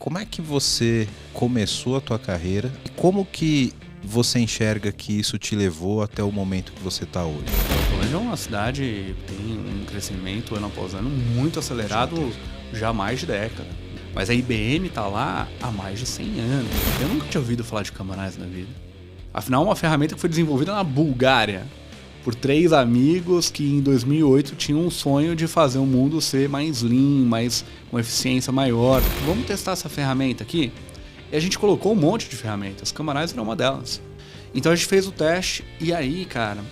Como é que você começou a tua carreira e como que você enxerga que isso te levou até o momento que você está hoje? Hoje é uma cidade que tem um crescimento ano após ano muito acelerado já há mais de década. Mas a IBM está lá há mais de 100 anos. Eu nunca tinha ouvido falar de Cambanais na vida. Afinal, é uma ferramenta que foi desenvolvida na Bulgária por 3 amigos que em 2008 tinham um sonho de fazer o mundo ser mais lean, com eficiência maior. Vamos testar essa ferramenta aqui? E a gente colocou um monte de ferramentas. Cambanais era uma delas. Então a gente fez o teste e aí, cara,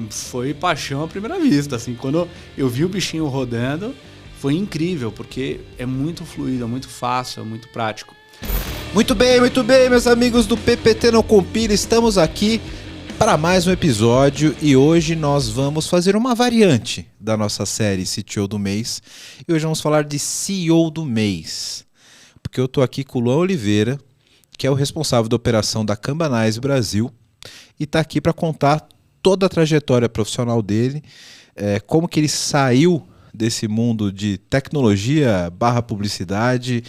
foi paixão à primeira vista. Assim, quando eu vi o bichinho rodando, foi incrível, porque é muito fluido, é muito fácil, é muito prático. Muito bem, meus amigos do PPT Não Compila, estamos aqui para mais um episódio e hoje nós vamos fazer uma variante da nossa série CTO do mês e hoje vamos falar de CEO do mês, porque eu estou aqui com o Luan Oliveira, que é o responsável da operação da Cambanais Brasil e está aqui para contar toda a trajetória profissional dele, como que ele saiu desse mundo de tecnologia / publicidade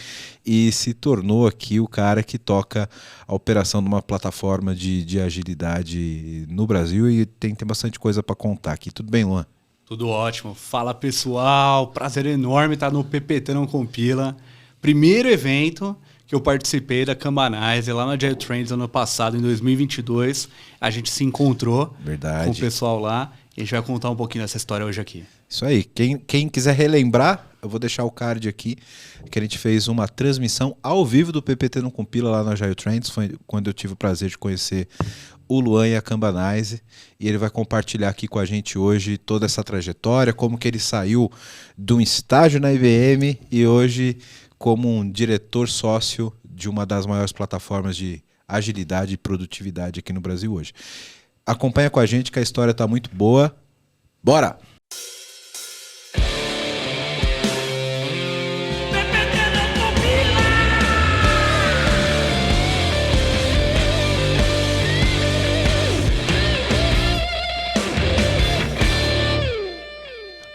e se tornou aqui o cara que toca a operação de uma plataforma de agilidade no Brasil e tem bastante coisa para contar aqui. Tudo bem, Luan? Tudo ótimo. Fala, pessoal. Prazer enorme estar no PPT Não Compila. Primeiro evento que eu participei da Cambanais lá na Agile Trends ano passado, em 2022. A gente se encontrou com o pessoal lá e a gente vai contar um pouquinho dessa história hoje aqui. Isso aí. Quem quiser relembrar, eu vou deixar o card aqui, que a gente fez uma transmissão ao vivo do PPT Não Compila lá na Agile Trends. Foi quando eu tive o prazer de conhecer o Luan e a Cambanais. E ele vai compartilhar aqui com a gente hoje toda essa trajetória, como que ele saiu de um estágio na IBM e hoje como um diretor sócio de uma das maiores plataformas de agilidade e produtividade aqui no Brasil hoje. Acompanha com a gente que a história está muito boa. Bora!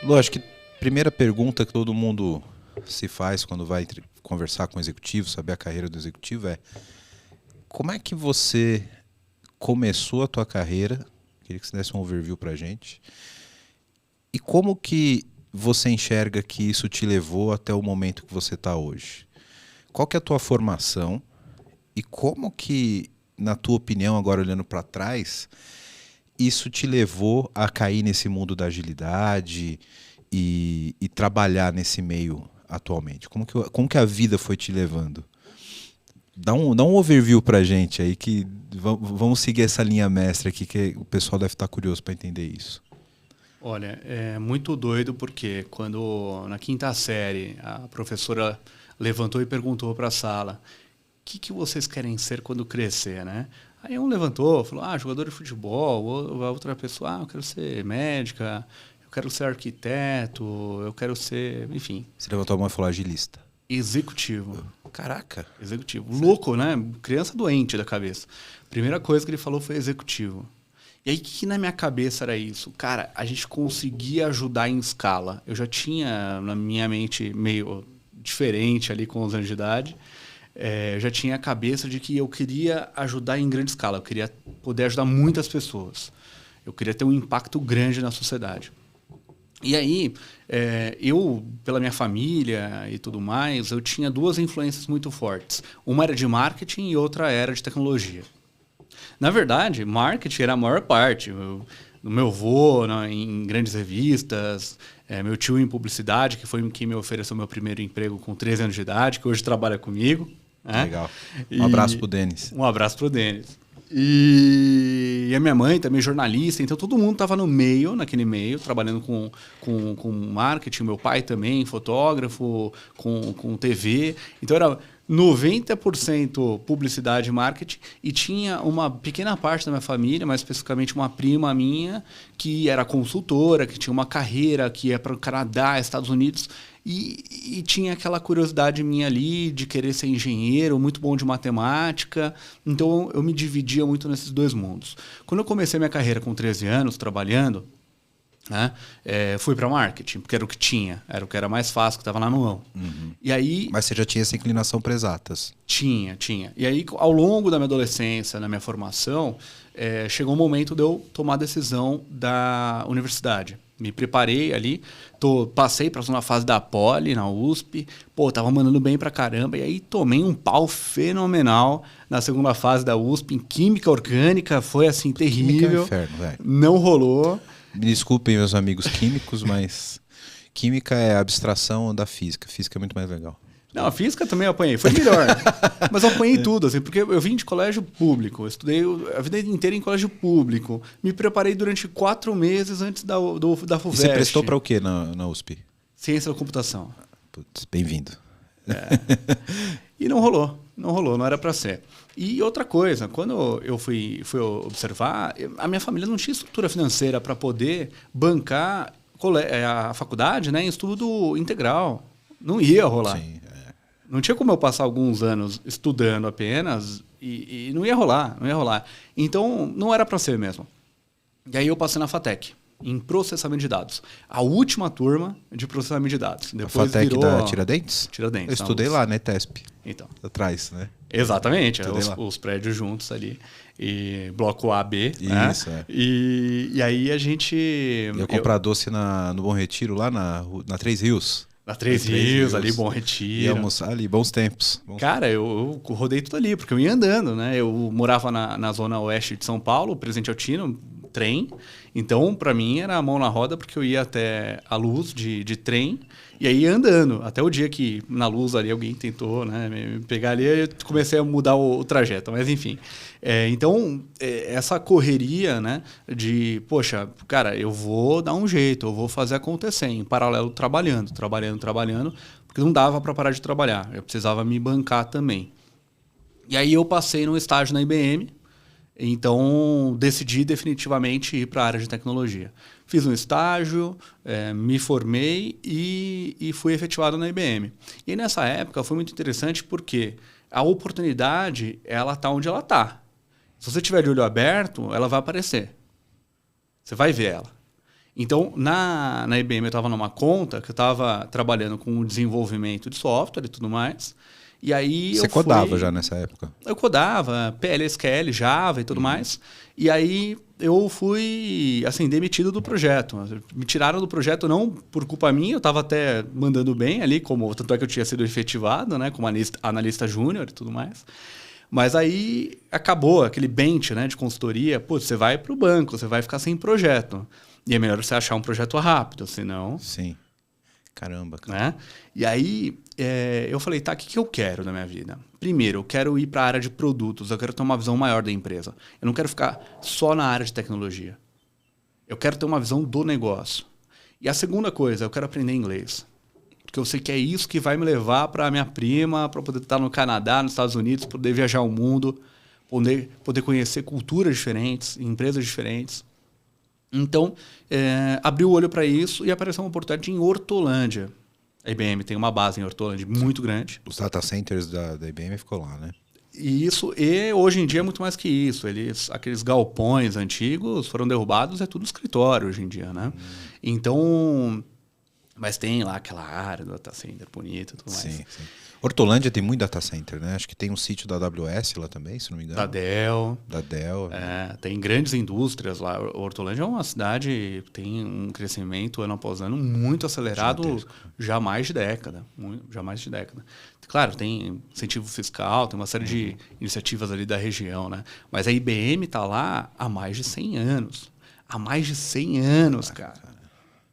Lógico que a primeira pergunta que todo mundo se faz quando vai conversar com o executivo, saber a carreira do executivo é: como é que você começou a tua carreira? Queria que você desse um overview pra gente. E como que você enxerga que isso te levou até o momento que você está hoje? Qual que é a tua formação? E como que, na tua opinião, agora olhando para trás, isso te levou a cair nesse mundo da agilidade e trabalhar nesse meio atualmente? Como que a vida foi te levando? Dá um overview pra gente aí, que vamos seguir essa linha mestra aqui, que o pessoal deve estar curioso para entender isso. Olha, é muito doido porque quando na 5ª série a professora levantou e perguntou para a sala: o que vocês querem ser quando crescer, né? Aí um levantou, falou: jogador de futebol. A outra pessoa: eu quero ser médica, eu quero ser arquiteto, eu quero ser, enfim. Você levantou a mão e falou: agilista. Executivo. Caraca. Executivo. Louco, né? Criança doente da cabeça. Primeira coisa que ele falou foi executivo. E aí, o que na minha cabeça era isso? Cara, a gente conseguia ajudar em escala. Eu já tinha na minha mente meio diferente ali com os anos de idade. Eu já tinha a cabeça de que eu queria ajudar em grande escala. Eu queria poder ajudar muitas pessoas. Eu queria ter um impacto grande na sociedade. E aí, eu, pela minha família e tudo mais, eu tinha 2 influências muito fortes. Uma era de marketing e outra era de tecnologia. Na verdade, marketing era a maior parte. No meu avô, em grandes revistas, meu tio em publicidade, que foi quem me ofereceu meu primeiro emprego com 13 anos de idade, que hoje trabalha comigo. Legal. Um abraço pro Denis. Um abraço pro Denis. E a minha mãe também jornalista, então todo mundo estava naquele meio, trabalhando com marketing. Meu pai também, fotógrafo, com TV. Então era 90% publicidade e marketing, e tinha uma pequena parte da minha família, mais especificamente uma prima minha, que era consultora, que tinha uma carreira, que ia para o Canadá, Estados Unidos, e tinha aquela curiosidade minha ali de querer ser engenheiro, muito bom de matemática. Então eu me dividia muito nesses 2 mundos. Quando eu comecei minha carreira com 13 anos, trabalhando, Né? Fui para marketing, porque era o que tinha, era o que era mais fácil, que estava na mão. E aí, Mas você já tinha essa inclinação para exatas? Tinha. E aí, ao longo da minha adolescência, na minha formação, chegou um momento de eu tomar a decisão da universidade. Me preparei ali, passei para a segunda fase da Poli, na USP, tava mandando bem pra caramba, e aí tomei um pau fenomenal na segunda fase da USP, em Química Orgânica, foi assim, terrível. Química é um inferno, velho. Não rolou. Me desculpem, meus amigos químicos, mas química é a abstração da física. Física é muito mais legal. Não, a física também eu apanhei. Foi melhor. Mas eu apanhei tudo, assim, porque eu vim de colégio público. Eu estudei a vida inteira em colégio público. Me preparei durante 4 meses antes da FUVEST. E você prestou para o quê na USP? Ciência da computação. Putz, bem-vindo. E não rolou. Não era para ser. E outra coisa, quando eu fui observar, a minha família não tinha estrutura financeira para poder bancar a faculdade, né, em estudo integral. Não ia rolar. Sim, Não tinha como eu passar alguns anos estudando apenas e não ia rolar. Então, não era para ser mesmo. E aí eu passei na FATEC, em processamento de dados. A última turma de processamento de dados. Depois a FATEC virou... da Tiradentes? Tiradentes. Eu estudei lá, né, TESP. Então. Atrás, né? Exatamente. Os prédios juntos ali. E bloco A, B. Isso, né? E aí a gente... Eu comprar doce no Bom Retiro, lá na 3 Rios. Na Três Rios, ali, Bom Retiro. E almoçar ali, bons tempos. Cara, eu rodei tudo ali, porque eu ia andando, né? Eu morava na zona oeste de São Paulo, Presidente Altino, trem. Então, para mim, era a mão na roda, porque eu ia até a Luz de trem, e aí ia andando. Até o dia que, na Luz ali, alguém tentou, né, me pegar ali, eu comecei a mudar o trajeto. Mas, enfim. Então, essa correria, né, de, poxa, cara, eu vou dar um jeito, eu vou fazer acontecer, em paralelo trabalhando, porque não dava para parar de trabalhar. Eu precisava me bancar também. E aí eu passei num estágio na IBM, então decidi definitivamente ir para a área de tecnologia. Fiz um estágio, me formei e fui efetivado na IBM. E nessa época foi muito interessante porque a oportunidade, ela está onde ela está. Se você tiver de olho aberto, ela vai aparecer. Você vai ver ela. Então, na IBM, eu estava numa conta que eu estava trabalhando com o desenvolvimento de software e tudo mais. E aí Você codava já nessa época? Eu codava, PL, SQL, Java e tudo mais. E aí eu fui assim, demitido do projeto. Me tiraram do projeto não por culpa minha, eu estava até mandando bem ali, tanto é que eu tinha sido efetivado, né, como analista júnior e tudo mais. Mas aí acabou aquele bench, né, de consultoria. Pô, você vai para o banco, você vai ficar sem projeto. E é melhor você achar um projeto rápido, senão... Sim. Caramba, cara. Né? E aí eu falei, tá, o que eu quero na minha vida? Primeiro, eu quero ir para a área de produtos, eu quero ter uma visão maior da empresa. Eu não quero ficar só na área de tecnologia. Eu quero ter uma visão do negócio. E a segunda coisa, eu quero aprender inglês. Porque eu sei que é isso que vai me levar para a minha prima, para poder estar no Canadá, nos Estados Unidos, poder viajar o mundo, poder conhecer culturas diferentes, empresas diferentes. Então, abri o olho para isso e apareceu uma oportunidade em Hortolândia. A IBM tem uma base em Hortolândia muito grande. Os data centers da IBM ficou lá, né? E hoje em dia é muito mais que isso. Aqueles galpões antigos foram derrubados, é tudo escritório hoje em dia, né? Então, mas tem lá aquela área do data center bonita e tudo mais. Sim. Hortolândia tem muito data center, né? Acho que tem um sítio da AWS lá também, se não me engano. Da Dell. Tem grandes indústrias lá. Hortolândia é uma cidade que tem um crescimento ano após ano muito acelerado, jamais de década. Claro, tem incentivo fiscal, tem uma série de iniciativas ali da região, né? Mas a IBM está lá há mais de 100 anos. Há mais de 100 anos, cara.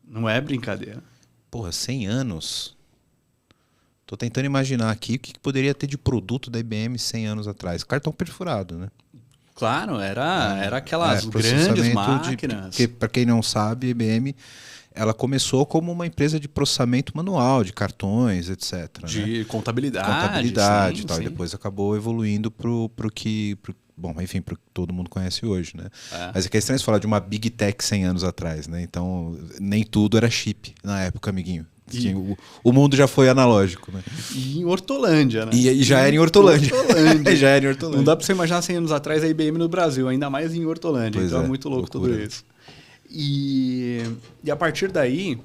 Não é brincadeira. Porra, 100 anos? Tô tentando imaginar aqui o que poderia ter de produto da IBM 100 anos atrás. Cartão perfurado, né? Claro, era aquelas grandes máquinas. Porque, para quem não sabe, a IBM ela começou como uma empresa de processamento manual, de cartões, etc. De contabilidade. Contabilidade e tal. E depois acabou evoluindo pro que todo mundo conhece hoje, né? Mas é que é estranho falar de uma Big Tech 100 anos atrás, né? Então, nem tudo era chip na época, amiguinho. O mundo já foi analógico, né? E em Hortolândia, né? E já era em Hortolândia. Já era em Hortolândia. Não dá para você imaginar 100 anos atrás a IBM no Brasil, ainda mais em Hortolândia. Então é muito louco loucura. Tudo isso. E a partir daí,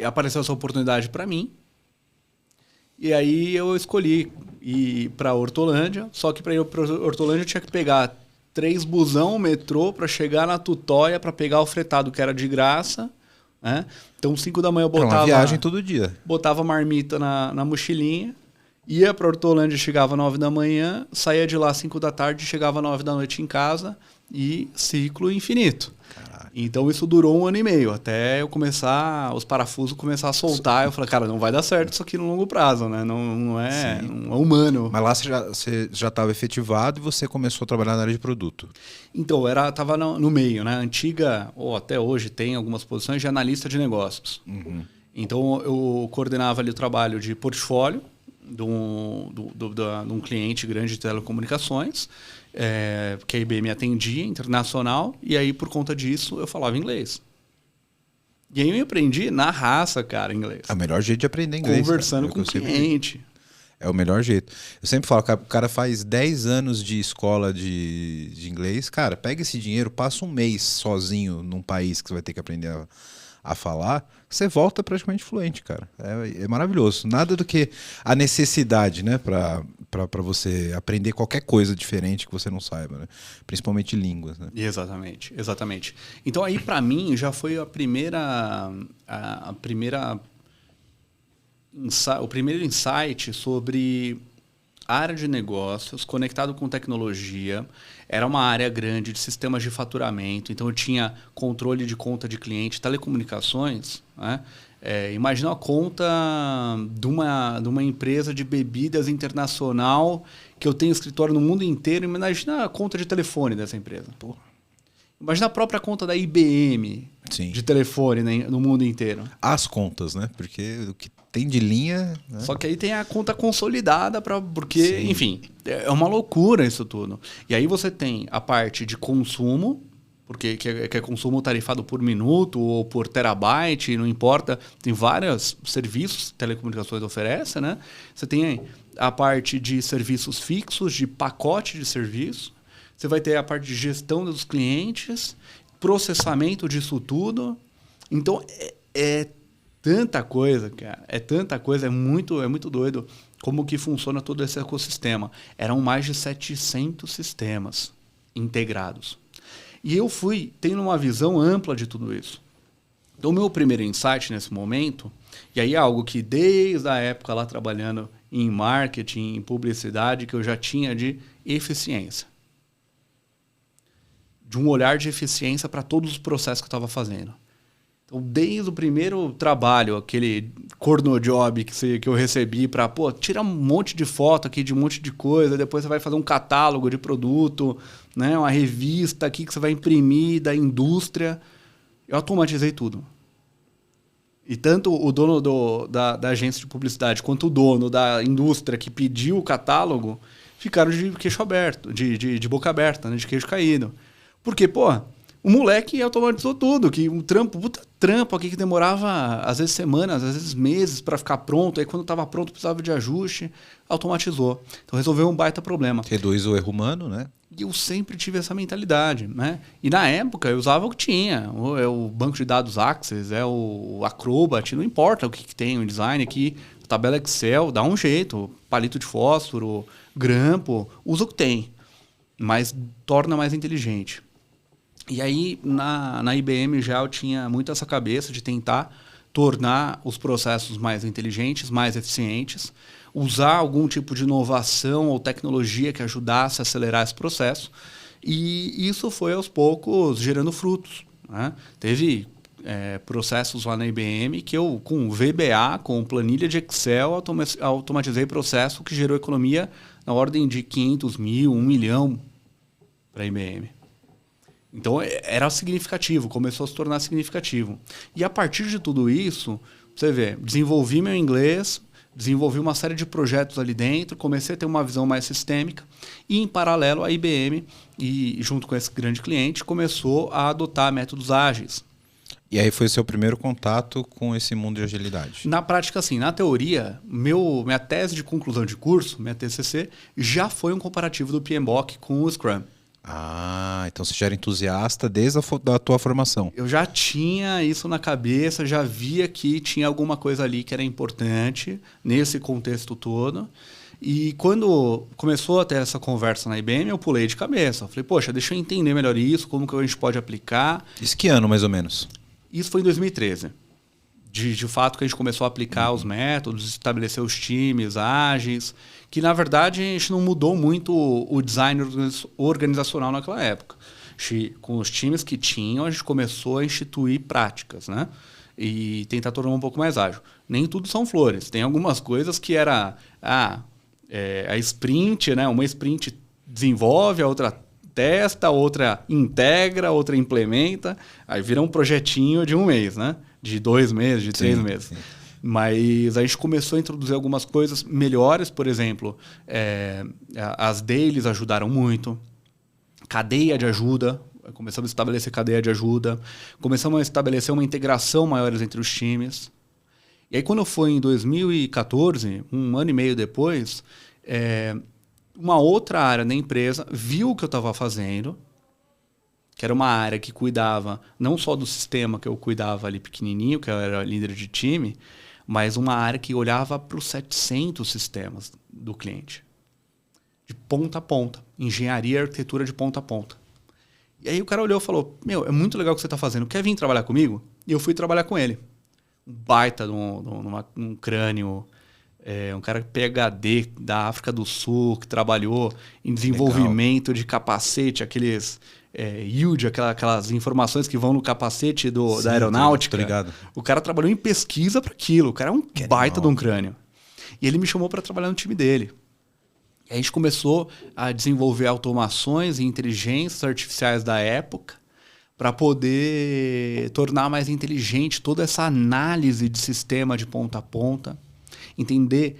apareceu essa oportunidade para mim. E aí eu escolhi ir para Hortolândia, só que para ir para Hortolândia eu tinha que pegar 3 busão, metrô, para chegar na Tutóia, para pegar o fretado, que era de graça. Né? Então, 5 da manhã eu botava... Era uma viagem todo dia. Botava marmita na mochilinha, ia para Hortolândia, chegava 9 da manhã, saía de lá 5 da tarde, chegava 9 da noite em casa e ciclo infinito. Então isso durou 1 ano e meio, até eu começar, os parafusos começar a soltar. Eu falei, cara, não vai dar certo isso aqui no longo prazo, né? Não é humano. Mas lá você já estava efetivado e você começou a trabalhar na área de produto. Então, estava no meio, né? Antiga, ou até hoje tem algumas posições de analista de negócios. Uhum. Então eu coordenava ali o trabalho de portfólio de um cliente grande de telecomunicações, que a IBM atendia, internacional, e aí por conta disso eu falava inglês. E aí eu aprendi na raça, cara, inglês. É o melhor jeito de aprender inglês. Conversando com o cliente. É o melhor jeito. Eu sempre falo, o cara faz 10 anos de escola de inglês, cara, pega esse dinheiro, passa um mês sozinho num país que você vai ter que aprender a falar, você volta praticamente fluente, cara. É maravilhoso. Nada do que a necessidade, né, para você aprender qualquer coisa diferente que você não saiba, né? Principalmente línguas, né? Exatamente, exatamente. Então aí para mim já foi o primeiro insight sobre área de negócios conectado com tecnologia. Era uma área grande de sistemas de faturamento, então eu tinha controle de conta de cliente, telecomunicações, né? Imagina a conta de uma empresa de bebidas internacional que eu tenho escritório no mundo inteiro. Imagina a conta de telefone dessa empresa. Porra. Imagina a própria conta da IBM. Sim. De telefone, né, no mundo inteiro. As contas, né? Porque o que tem de linha... Né? Só que aí tem a conta consolidada, porque, Sim. Enfim, é uma loucura isso tudo. E aí você tem a parte de consumo, porque que é consumo tarifado por minuto ou por terabyte, não importa. Tem vários serviços que telecomunicações oferecem, né? Você tem a parte de serviços fixos, de pacote de serviço. Você vai ter a parte de gestão dos clientes, processamento disso tudo. Então, é tanta coisa, cara. É tanta coisa, é muito doido como que funciona todo esse ecossistema. Eram mais de 700 sistemas integrados. E eu fui tendo uma visão ampla de tudo isso. Então, o meu primeiro insight nesse momento, e aí é algo que desde a época lá trabalhando em marketing, em publicidade, que eu já tinha de eficiência. De um olhar de eficiência para todos os processos que eu estava fazendo. Então, desde o primeiro trabalho, aquele corno job que eu recebi para, tira um monte de foto aqui de um monte de coisa, depois você vai fazer um catálogo de produto, né, uma revista aqui que você vai imprimir da indústria. Eu automatizei tudo. E tanto o dono da agência de publicidade quanto o dono da indústria que pediu o catálogo ficaram de queixo aberto, de boca aberta, né, de queixo caído. Porque, o moleque automatizou tudo, que um puta trampo aqui que demorava às vezes semanas, às vezes meses para ficar pronto. Aí quando estava pronto precisava de ajuste, automatizou. Então resolveu um baita problema. Reduz o erro humano, né? E eu sempre tive essa mentalidade, né? E na época eu usava o que tinha. É o banco de dados Access, é o Acrobat, não importa o que tem, o design aqui, tabela Excel, dá um jeito, palito de fósforo, grampo, usa o que tem, mas torna mais inteligente. E aí, na IBM já eu tinha muito essa cabeça de tentar tornar os processos mais inteligentes, mais eficientes, usar algum tipo de inovação ou tecnologia que ajudasse a acelerar esse processo. E isso foi, aos poucos, gerando frutos, né? Teve processos lá na IBM que eu, com VBA, com planilha de Excel, automatizei processo que gerou economia na ordem de 500 mil, 1 milhão para a IBM. Então, era significativo, começou a se tornar significativo. E a partir de tudo isso, você vê, desenvolvi meu inglês, desenvolvi uma série de projetos ali dentro, comecei a ter uma visão mais sistêmica e, em paralelo, a IBM, e junto com esse grande cliente, começou a adotar métodos ágeis. E aí foi o seu primeiro contato com esse mundo de agilidade? Na prática, sim. Na teoria, minha tese de conclusão de curso, minha TCC, já foi um comparativo do PMBOK com o Scrum. Ah, então você já era entusiasta desde da tua formação. Eu já tinha isso na cabeça, já via que tinha alguma coisa ali que era importante nesse contexto todo. E quando começou a ter essa conversa na IBM, eu pulei de cabeça. Eu falei, poxa, deixa eu entender melhor isso, como que a gente pode aplicar. Isso que ano, mais ou menos? Isso foi em 2013. De fato que a gente começou a aplicar os métodos, estabelecer os times ágeis, que na verdade a gente não mudou muito o design organizacional naquela época. Com os times que tinham, a gente começou a instituir práticas, né? E tentar tornar um pouco mais ágil. Nem tudo são flores. Tem algumas coisas que era a sprint, né? Uma sprint desenvolve, a outra testa, a outra integra, a outra implementa, aí vira um projetinho de um mês, né? De 2 meses, de 3 meses. Sim. Mas a gente começou a introduzir algumas coisas melhores, por exemplo, as dailies ajudaram muito, cadeia de ajuda, começamos a estabelecer cadeia de ajuda, começamos a estabelecer uma integração maior entre os times. E aí quando foi em 2014, um ano e meio depois, uma outra área da empresa viu o que eu estava fazendo, que era uma área que cuidava não só do sistema que eu cuidava ali pequenininho, que eu era líder de time, mas uma área que olhava para os 700 sistemas do cliente. De ponta a ponta. Engenharia e arquitetura de ponta a ponta. E aí o cara olhou e falou, é muito legal o que você está fazendo. Quer vir trabalhar comigo? E eu fui trabalhar com ele. Um baita um crânio, um cara PhD da África do Sul, que trabalhou em desenvolvimento de capacete, aqueles... yield, aquelas informações que vão no capacete da aeronáutica. Obrigado. O cara trabalhou em pesquisa para aquilo. O cara é um baita de um crânio. E ele me chamou para trabalhar no time dele. E a gente começou a desenvolver automações e inteligências artificiais da época para poder tornar mais inteligente toda essa análise de sistema de ponta a ponta, entender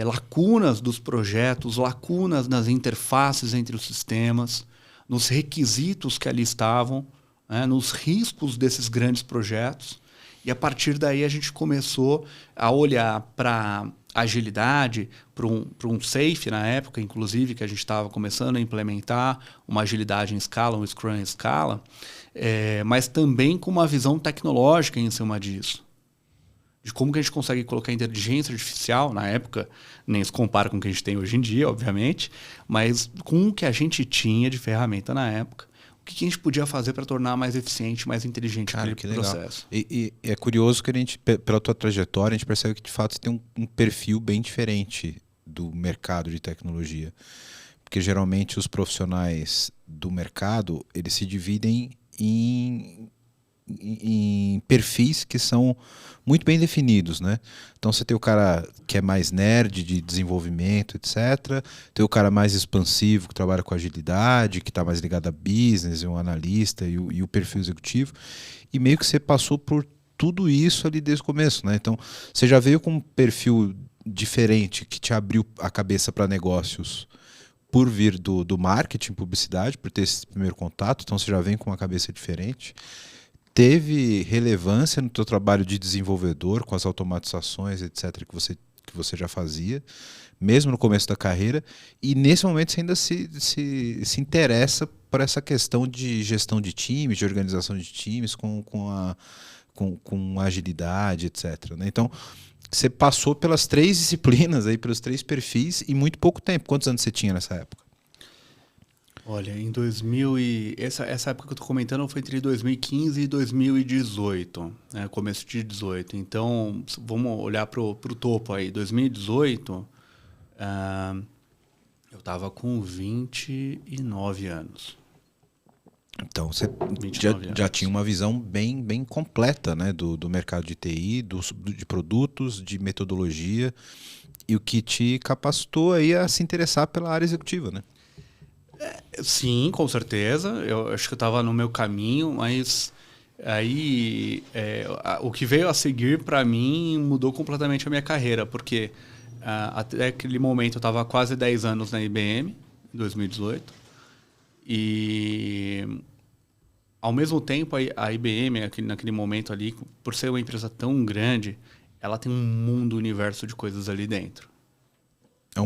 lacunas dos projetos, lacunas nas interfaces entre os sistemas, nos requisitos que ali estavam, nos riscos desses grandes projetos. E a partir daí a gente começou a olhar para agilidade, para um safe na época, inclusive, que a gente estava começando a implementar uma agilidade em escala, um Scrum em escala, mas também com uma visão tecnológica em cima disso. De como que a gente consegue colocar inteligência artificial, na época, nem se compara com o que a gente tem hoje em dia, obviamente, mas com o que a gente tinha de ferramenta na época, o que a gente podia fazer para tornar mais eficiente, mais inteligente aquele processo. E é curioso que a gente, pela tua trajetória, a gente percebe que de fato você tem um perfil bem diferente do mercado de tecnologia. Porque geralmente os profissionais do mercado, eles se dividem em perfis que são muito bem definidos, né? Então você tem o cara que é mais nerd de desenvolvimento, etc. Tem o cara mais expansivo que trabalha com agilidade, que está mais ligado a business, um analista e o perfil executivo. E meio que você passou por tudo isso ali desde o começo, né? Então você já veio com um perfil diferente que te abriu a cabeça para negócios por vir do marketing, publicidade, por ter esse primeiro contato. Então você já vem com uma cabeça diferente. Teve relevância no teu trabalho de desenvolvedor, com as automatizações, etc., que você já fazia, mesmo no começo da carreira, e nesse momento você ainda se interessa por essa questão de gestão de times, de organização de times, com agilidade, etc., né? Então, você passou pelas 3 disciplinas, aí, pelos 3 perfis, em muito pouco tempo. Quantos anos você tinha nessa época? Olha, em 2000 essa época que eu estou comentando foi entre 2015 e 2018, né? Começo de 18. Então, vamos olhar para o topo aí. 2018, eu estava com 29 anos. Então, você já tinha uma visão bem completa, né, do mercado de TI, de produtos, de metodologia, e o que te capacitou aí a se interessar pela área executiva, né? Sim, com certeza. Eu acho que eu estava no meu caminho, mas aí o que veio a seguir para mim mudou completamente a minha carreira, porque até aquele momento eu estava há quase 10 anos na IBM, em 2018, e ao mesmo tempo a IBM, naquele momento ali, por ser uma empresa tão grande, ela tem um mundo, universo de coisas ali dentro.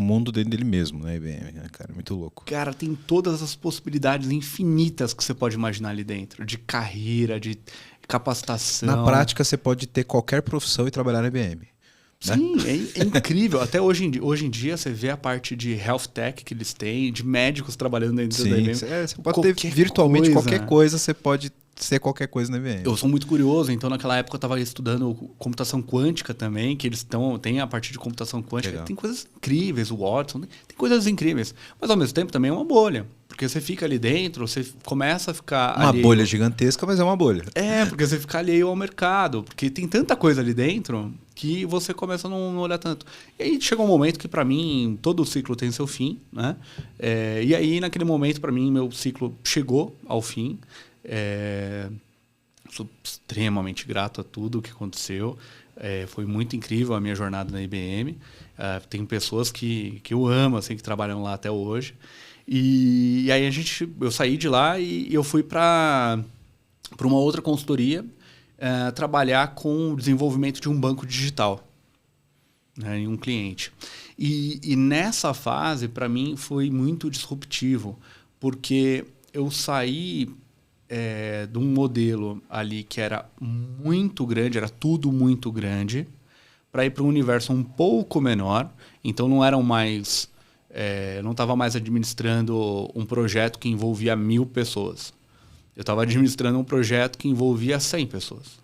um mundo dentro dele mesmo, né, IBM, né, cara? Muito louco. Cara, tem todas as possibilidades infinitas que você pode imaginar ali dentro. De carreira, de capacitação. Na prática, você pode ter qualquer profissão e trabalhar na IBM. Né? Sim, é incrível. Até hoje em dia você vê a parte de health tech que eles têm, de médicos trabalhando dentro da IBM. Você pode ter virtualmente qualquer coisa, você pode ser qualquer coisa na IBM. Eu sou muito curioso, então naquela época eu estava estudando computação quântica também, que eles têm a parte de computação quântica. Legal. Tem coisas incríveis, o Watson, tem coisas incríveis. Mas ao mesmo tempo também é uma bolha. Porque você fica ali dentro, você começa a ficar uma alheio. Bolha gigantesca, mas é uma bolha. Porque você fica alheio ao mercado. Porque tem tanta coisa ali dentro que você começa a não olhar tanto. E aí chegou um momento que, para mim, todo ciclo tem seu fim, né? E aí, naquele momento, para mim, meu ciclo chegou ao fim. Sou extremamente grato a tudo que aconteceu. Foi muito incrível a minha jornada na IBM. Tem pessoas que eu amo, assim, que trabalham lá até hoje. E aí eu saí de lá e eu fui para uma outra consultoria trabalhar com o desenvolvimento de um banco digital, né, em um cliente. E nessa fase, para mim, foi muito disruptivo, porque eu saí de um modelo ali que era muito grande, era tudo muito grande, para ir para um universo um pouco menor. Então não eram mais... não estava mais administrando um projeto que envolvia 1.000 pessoas. Eu estava administrando um projeto que envolvia 100 pessoas.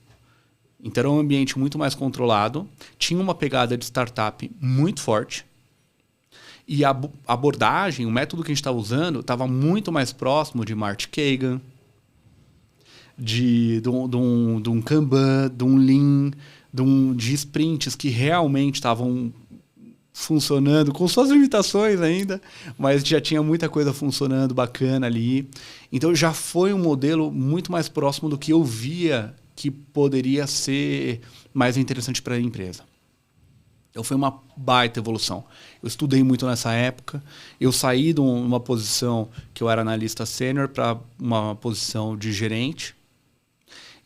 Então era um ambiente muito mais controlado, tinha uma pegada de startup muito forte, e a abordagem, o método que a gente estava usando, estava muito mais próximo de Marty Kagan, de um Kanban, de um Lean, de sprints que realmente estavam funcionando, com suas limitações ainda, mas já tinha muita coisa funcionando bacana ali. Então já foi um modelo muito mais próximo do que eu via que poderia ser mais interessante para a empresa. Então foi uma baita evolução. Eu estudei muito nessa época, eu saí de uma posição que eu era analista sênior para uma posição de gerente.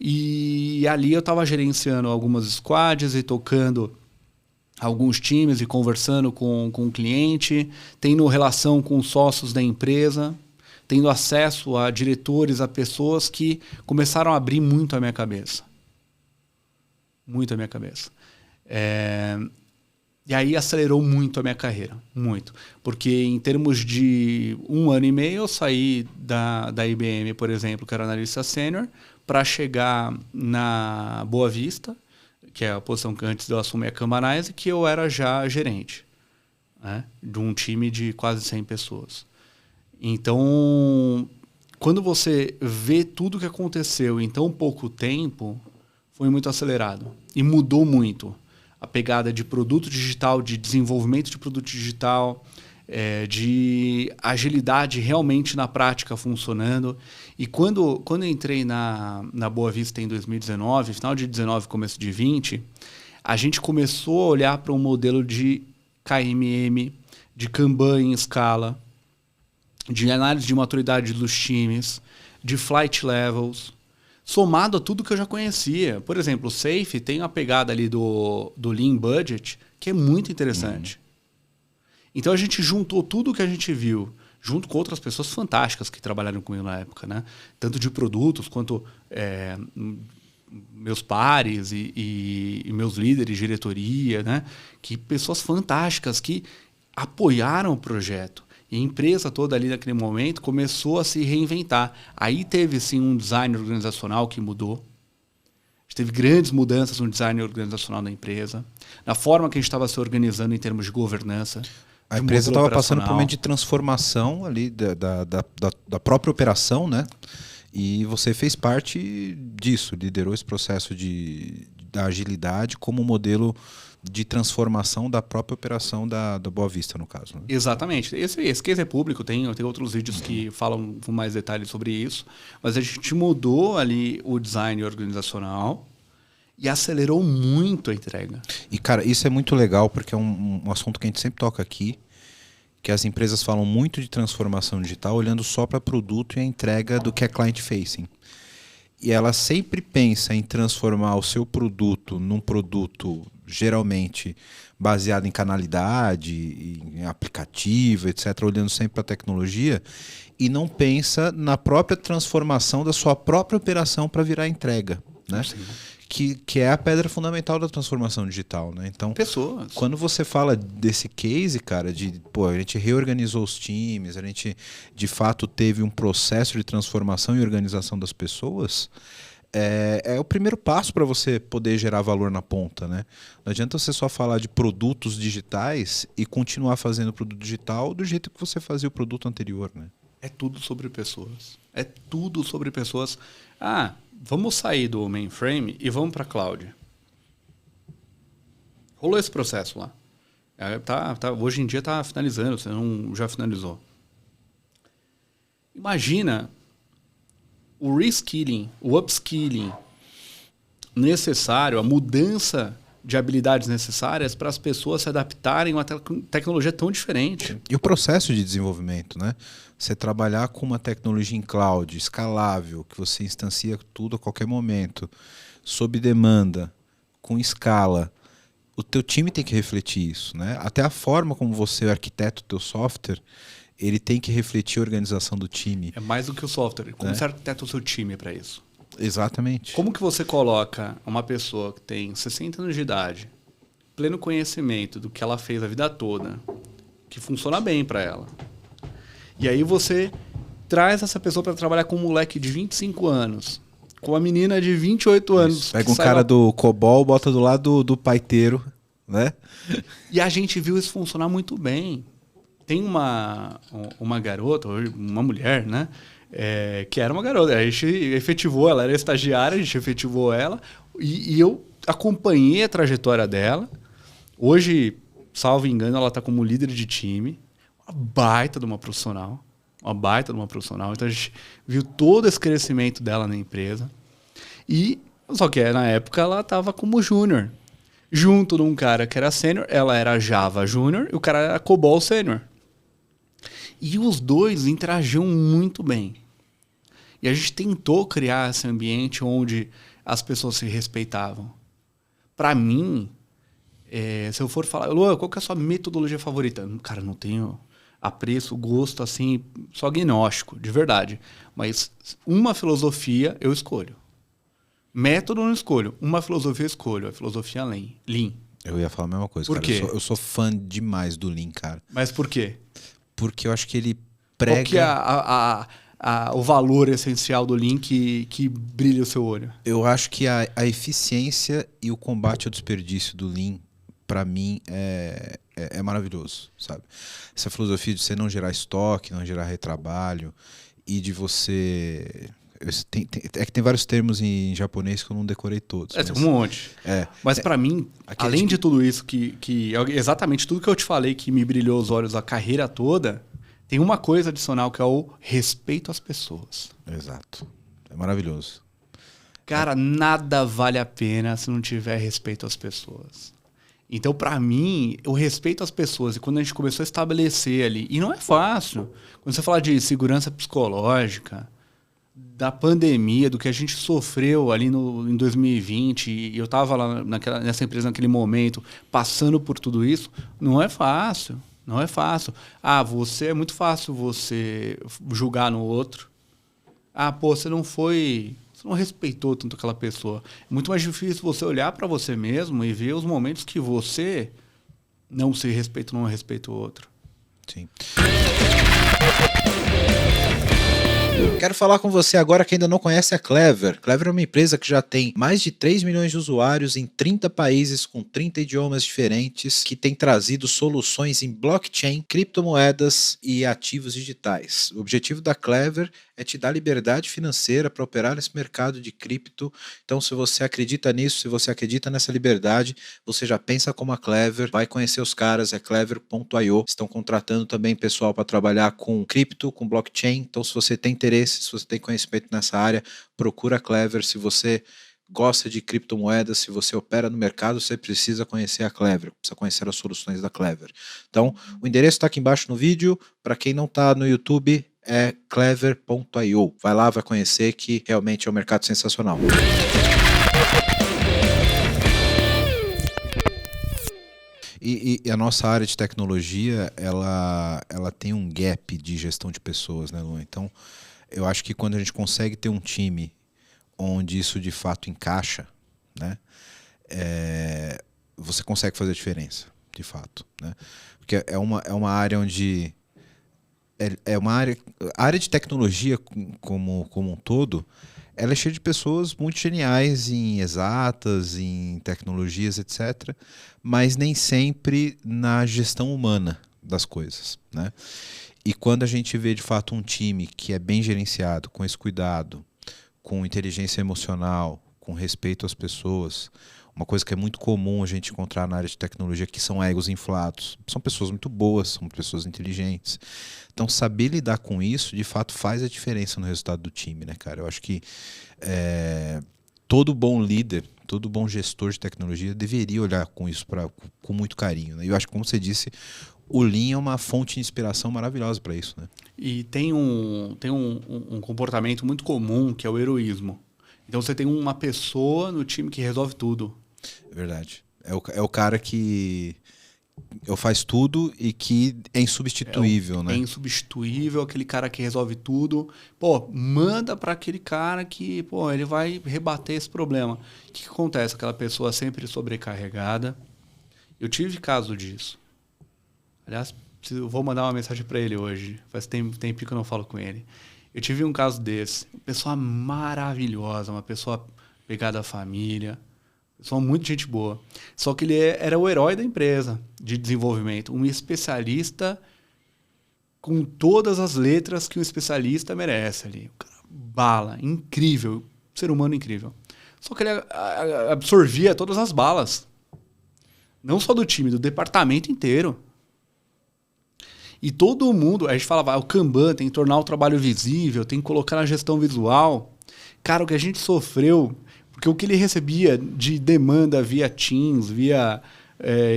E ali eu estava gerenciando algumas squads e tocando alguns times e conversando com o cliente, tendo relação com os sócios da empresa, tendo acesso a diretores, a pessoas que começaram a abrir muito a minha cabeça. Muito a minha cabeça. E aí acelerou muito a minha carreira, muito. Porque em termos de 1 ano e meio, eu saí da IBM, por exemplo, que era analista sênior, para chegar na Boa Vista, que é a posição que antes de eu assumir a Cambanise, que eu era já gerente, né, de um time de quase 100 pessoas. Então, quando você vê tudo o que aconteceu em tão pouco tempo, foi muito acelerado. E mudou muito a pegada de produto digital, de desenvolvimento de produto digital, de agilidade realmente na prática funcionando. E quando eu entrei na Boa Vista em 2019, final de 19, começo de 20, a gente começou a olhar para um modelo de KMM, de Kanban em escala, de análise de maturidade dos times, de flight levels, somado a tudo que eu já conhecia. Por exemplo, o Safe tem uma pegada ali do Lean Budget que é muito interessante. Então a gente juntou tudo o que a gente viu, junto com outras pessoas fantásticas que trabalharam comigo na época, né? Tanto de produtos quanto meus pares e meus líderes de diretoria, né? Que pessoas fantásticas que apoiaram o projeto. E a empresa toda ali naquele momento começou a se reinventar. Aí teve sim um design organizacional que mudou. A gente teve grandes mudanças no design organizacional da empresa, na forma que a gente estava se organizando em termos de governança. A empresa estava passando por um momento de transformação ali da própria operação, né? E você fez parte disso, liderou esse processo da agilidade como modelo de transformação da própria operação da Boa Vista, no caso. Né? Exatamente. Esse case é público, tem outros vídeos que falam com mais detalhes sobre isso, mas a gente mudou ali o design organizacional e acelerou muito a entrega. E, cara, isso é muito legal, porque é um assunto que a gente sempre toca aqui, que as empresas falam muito de transformação digital olhando só para produto e a entrega do que é client-facing. e ela sempre pensa em transformar o seu produto num produto geralmente baseado em canalidade, em aplicativo, etc., olhando sempre para a tecnologia, e não pensa na própria transformação da sua própria operação para virar entrega, né? Que é a pedra fundamental da transformação digital, né? Então, pessoas. Quando você fala desse case, cara, de pô, a gente reorganizou os times, a gente de fato teve um processo de transformação e organização das pessoas, é o primeiro passo para você poder gerar valor na ponta, né? Não adianta você só falar de produtos digitais e continuar fazendo produto digital do jeito que você fazia o produto anterior, né? É tudo sobre pessoas. É tudo sobre pessoas. Ah, vamos sair do mainframe e vamos para a cloud. Rolou esse processo lá. Hoje em dia está finalizando, você não já finalizou. Imagina o reskilling, o upskilling necessário, a mudança de habilidades necessárias para as pessoas se adaptarem a uma tecnologia tão diferente. E o processo de desenvolvimento, né? Você trabalhar com uma tecnologia em cloud, escalável, que você instancia tudo a qualquer momento, sob demanda, com escala. O teu time tem que refletir isso, né? Até a forma como você arquiteta o teu software, ele tem que refletir a organização do time. É mais do que o software. Como você arquiteta o seu time para isso? Exatamente. Como que você coloca uma pessoa que tem 60 anos de idade, pleno conhecimento do que ela fez a vida toda, que funciona bem para ela, e aí você traz essa pessoa para trabalhar com um moleque de 25 anos, com uma menina de 28 anos. Isso. Pega um cara do COBOL, bota do lado do paiteiro, né? E a gente viu isso funcionar muito bem. Tem uma garota, uma mulher, né? Que era uma garota. A gente efetivou, ela era estagiária, a gente efetivou ela. E eu acompanhei a trajetória dela. Hoje, salvo engano, ela está como líder de time. Uma baita de uma profissional. Uma baita de uma profissional. Então a gente viu todo esse crescimento dela na empresa. Só que na época ela estava como júnior. Junto de um cara que era sênior, ela era Java Júnior e o cara era COBOL Sênior. E os dois interagiam muito bem. E a gente tentou criar esse ambiente onde as pessoas se respeitavam. Para mim, se eu for falar, Luan, qual que é a sua metodologia favorita? Cara, não tenho apreço, gosto, assim, só agnóstico, de verdade. Mas uma filosofia eu escolho. Método eu não escolho. Uma filosofia eu escolho. A filosofia Lean. Eu ia falar a mesma coisa, por cara. Quê? Eu sou fã demais do Lean, cara. Mas por quê? Porque eu acho que ele prega... Qual que é o valor essencial do Lean que brilha o seu olho? Eu acho que a eficiência e o combate ao desperdício do Lean, para mim, é maravilhoso, sabe? Essa filosofia de você não gerar estoque, não gerar retrabalho e de você... É que tem vários termos em japonês que eu não decorei todos. Tem um monte. Mas para mim, além de tudo isso, que exatamente tudo que eu te falei que me brilhou os olhos a carreira toda, tem uma coisa adicional que é o respeito às pessoas. Exato. É maravilhoso. Cara, nada vale a pena se não tiver respeito às pessoas. Então, para mim, o respeito às pessoas, e quando a gente começou a estabelecer ali, e não é fácil, quando você fala de segurança psicológica, da pandemia, do que a gente sofreu ali em 2020, e eu estava lá nessa empresa naquele momento, passando por tudo isso, não é fácil. Não é fácil. É muito fácil você julgar no outro. Você não respeitou tanto aquela pessoa. É muito mais difícil você olhar para você mesmo e ver os momentos que você não se respeita, não respeita o outro. Sim. Quero falar com você agora que ainda não conhece a Clever. Clever é uma empresa que já tem mais de 3 milhões de usuários em 30 países com 30 idiomas diferentes, que tem trazido soluções em blockchain, criptomoedas e ativos digitais. O objetivo da Clever é te dar liberdade financeira para operar nesse mercado de cripto. Então, se você acredita nisso, se você acredita nessa liberdade, você já pensa como a Clever, vai conhecer os caras, é clever.io. Estão contratando também pessoal para trabalhar com cripto, com blockchain. Então, se você tem interesse, se você tem conhecimento nessa área, procura a Clever. Se você gosta de criptomoedas, se você opera no mercado, você precisa conhecer a Clever, precisa conhecer as soluções da Clever. Então, o endereço está aqui embaixo no vídeo. Para quem não está no YouTube, é clever.io. Vai lá, vai conhecer, que realmente é um mercado sensacional. E a nossa área de tecnologia, ela tem um gap de gestão de pessoas, né, Lu? Então, eu acho que quando a gente consegue ter um time onde isso de fato encaixa, né, você consegue fazer a diferença, de fato, né? Porque é uma área onde é uma área, a área de tecnologia como um todo, ela é cheia de pessoas muito geniais em exatas, em tecnologias, etc., mas nem sempre na gestão humana das coisas, né? E quando a gente vê de fato um time que é bem gerenciado, com esse cuidado, com inteligência emocional, com respeito às pessoas, uma coisa que é muito comum a gente encontrar na área de tecnologia, que são egos inflados. São pessoas muito boas, são pessoas inteligentes. Então, saber lidar com isso, de fato, faz a diferença no resultado do time, né, cara? Eu acho que todo bom líder, todo bom gestor de tecnologia deveria olhar com isso com muito carinho, né? E eu acho que, como você disse, o Lean é uma fonte de inspiração maravilhosa para isso, né? E tem um comportamento muito comum, que é o heroísmo. Então você tem uma pessoa no time que resolve tudo. É verdade. É o cara que faz tudo e que é insubstituível, né? É insubstituível, aquele cara que resolve tudo. Pô, manda para aquele cara que, pô, ele vai rebater esse problema. O que acontece? Aquela pessoa sempre sobrecarregada. Eu tive caso disso. Aliás, eu vou mandar uma mensagem para ele hoje. Faz tempo que eu não falo com ele. Eu tive um caso desse. Uma pessoa maravilhosa, uma pessoa pegada à família, pessoa muito gente boa. Só que ele era o herói da empresa de desenvolvimento. Um especialista com todas as letras que um especialista merece ali. O cara, bala, incrível. Ser humano incrível. Só que ele absorvia todas as balas. Não só do time, do departamento inteiro. E todo mundo, a gente falava, o Kanban tem que tornar o trabalho visível, tem que colocar na gestão visual. Cara, o que a gente sofreu, porque o que ele recebia de demanda via Teams, via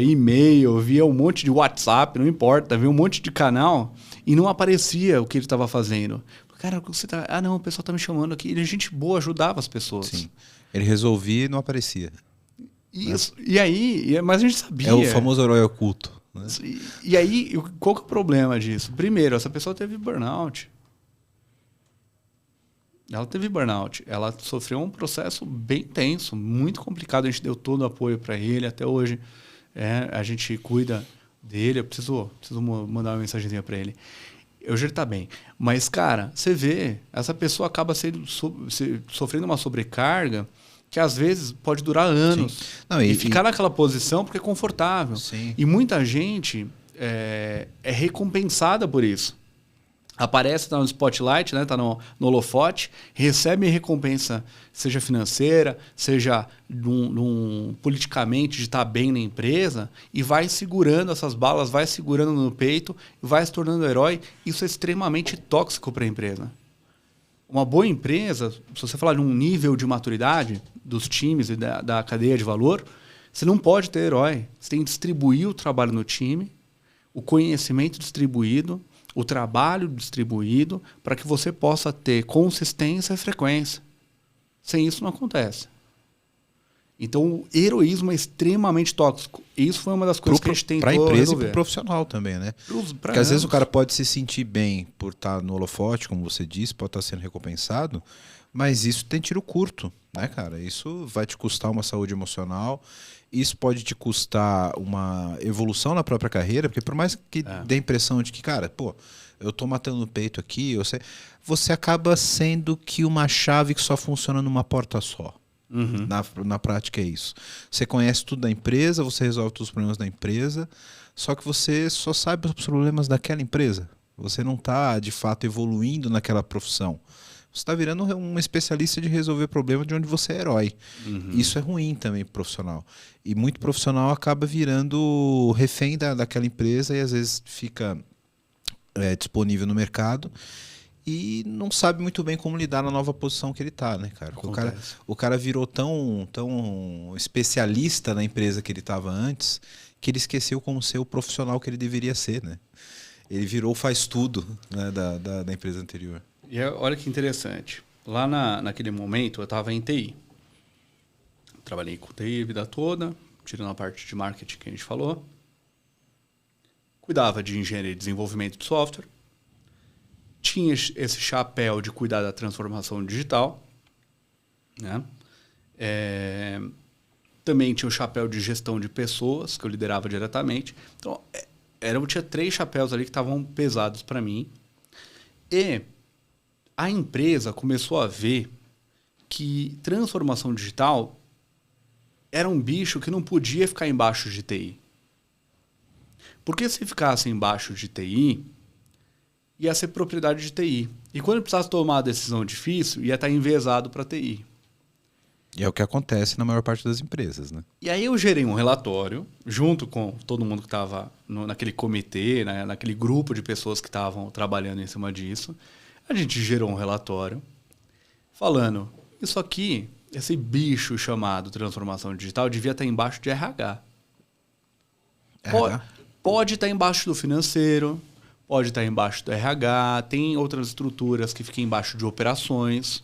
e-mail, via um monte de WhatsApp, não importa, via um monte de canal, e não aparecia o que ele estava fazendo. Cara, você tá... Ah, não, o pessoal tá me chamando aqui. Ele é gente boa, ajudava as pessoas. Sim. Ele resolvia e não aparecia. Isso. Né? E aí, mas a gente sabia. É o famoso herói oculto. Né? E aí, qual que é o problema disso? Primeiro, essa pessoa teve burnout. Ela teve burnout. Ela sofreu um processo bem tenso, muito complicado. A gente deu todo o apoio para ele. Até hoje, a gente cuida dele. Eu preciso mandar uma mensagenzinha para ele. Hoje ele está bem. Mas, cara, você vê, essa pessoa acaba sofrendo uma sobrecarga que às vezes pode durar anos. Não, e ficar naquela posição porque é confortável. Sim. E muita gente é recompensada por isso. Aparece, está no spotlight, né, tá no holofote, recebe recompensa, seja financeira, seja politicamente de estar bem na empresa, e vai segurando essas balas, vai segurando no peito, vai se tornando herói. Isso é extremamente tóxico para a empresa. Uma boa empresa, se você falar de um nível de maturidade dos times e da cadeia de valor, você não pode ter herói. Você tem que distribuir o trabalho no time, o conhecimento distribuído, o trabalho distribuído, para que você possa ter consistência e frequência. Sem isso não acontece. Então, o heroísmo é extremamente tóxico. Isso foi uma das coisas que a gente tentou para a empresa resolver. E para o profissional também, né? Porque às vezes o cara pode se sentir bem por estar no holofote, como você disse, pode estar sendo recompensado, mas isso tem tiro curto, né, cara? Isso vai te custar uma saúde emocional, isso pode te custar uma evolução na própria carreira, porque por mais que dê a impressão de que, cara, pô, eu tô matando no peito aqui, você acaba sendo que uma chave que só funciona numa porta só. Uhum. Na prática é isso. Você conhece tudo da empresa, você resolve todos os problemas da empresa, só que você só sabe os problemas daquela empresa. Você não está, de fato, evoluindo naquela profissão. Você está virando um especialista de resolver problemas de onde você é herói. Uhum. Isso é ruim também pro profissional. E muito profissional acaba virando refém daquela empresa e às vezes fica disponível no mercado e não sabe muito bem como lidar na nova posição que ele está, né, cara? O cara virou tão especialista na empresa que ele estava antes que ele esqueceu como ser o profissional que ele deveria ser, né? Ele virou faz tudo, né, da empresa anterior. E olha que interessante. Lá naquele momento eu estava em TI. Trabalhei com TI a vida toda, tirando a parte de marketing que a gente falou. Cuidava de engenharia e desenvolvimento de software. Tinha esse chapéu de cuidar da transformação digital, né? Também tinha o chapéu de gestão de pessoas, que eu liderava diretamente. Então, eu tinha 3 chapéus ali que estavam pesados para mim. E a empresa começou a ver que transformação digital era um bicho que não podia ficar embaixo de TI. Porque se ficasse embaixo de TI, ia ser propriedade de TI. E quando precisasse tomar uma decisão difícil, ia estar enviesado para TI. E é o que acontece na maior parte das empresas, né? E aí eu gerei um relatório, junto com todo mundo que estava naquele comitê, né, naquele grupo de pessoas que estavam trabalhando em cima disso. A gente gerou um relatório falando, isso aqui, esse bicho chamado transformação digital, devia estar embaixo de RH. Pode estar embaixo do financeiro, pode estar embaixo do RH, tem outras estruturas que ficam embaixo de operações.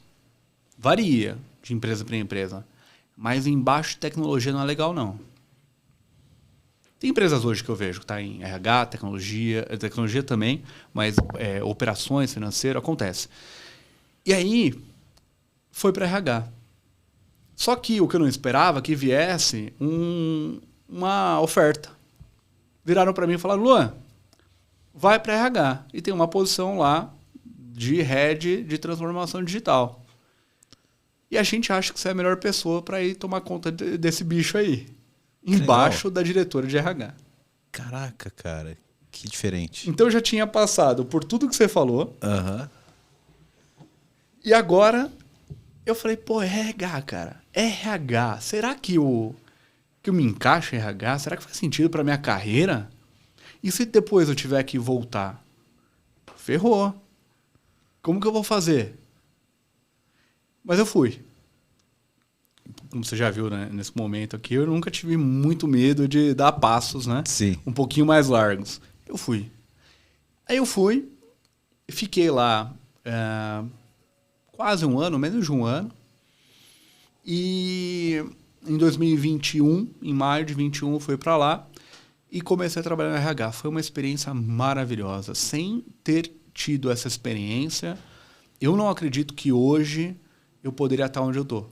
Varia de empresa para empresa. Mas embaixo de tecnologia não é legal, não. Tem empresas hoje que eu vejo que está em RH, tecnologia também, mas operações, financeiro, acontece. E aí, foi para RH. Só que o que eu não esperava que viesse uma oferta. Viraram para mim e falaram, Luan, vai para RH. E tem uma posição lá de head de transformação digital. E a gente acha que você é a melhor pessoa para ir tomar conta desse bicho aí. Embaixo da diretora de RH. Caraca, cara. Que diferente. Então eu já tinha passado por tudo que você falou. Aham. E agora eu falei, pô, RH, cara. RH. Será que eu me encaixo em RH? Será que faz sentido para minha carreira? E se depois eu tiver que voltar? Ferrou. Como que eu vou fazer? Mas eu fui. Como você já viu, né, nesse momento aqui, eu nunca tive muito medo de dar passos, né? Sim. Um pouquinho mais largos. Eu fui. Aí eu fui, fiquei lá quase um ano, menos de um ano. E em 2021, em maio de 21, eu fui para lá e comecei a trabalhar no RH. Foi uma experiência maravilhosa. Sem ter tido essa experiência, eu não acredito que hoje eu poderia estar onde eu estou,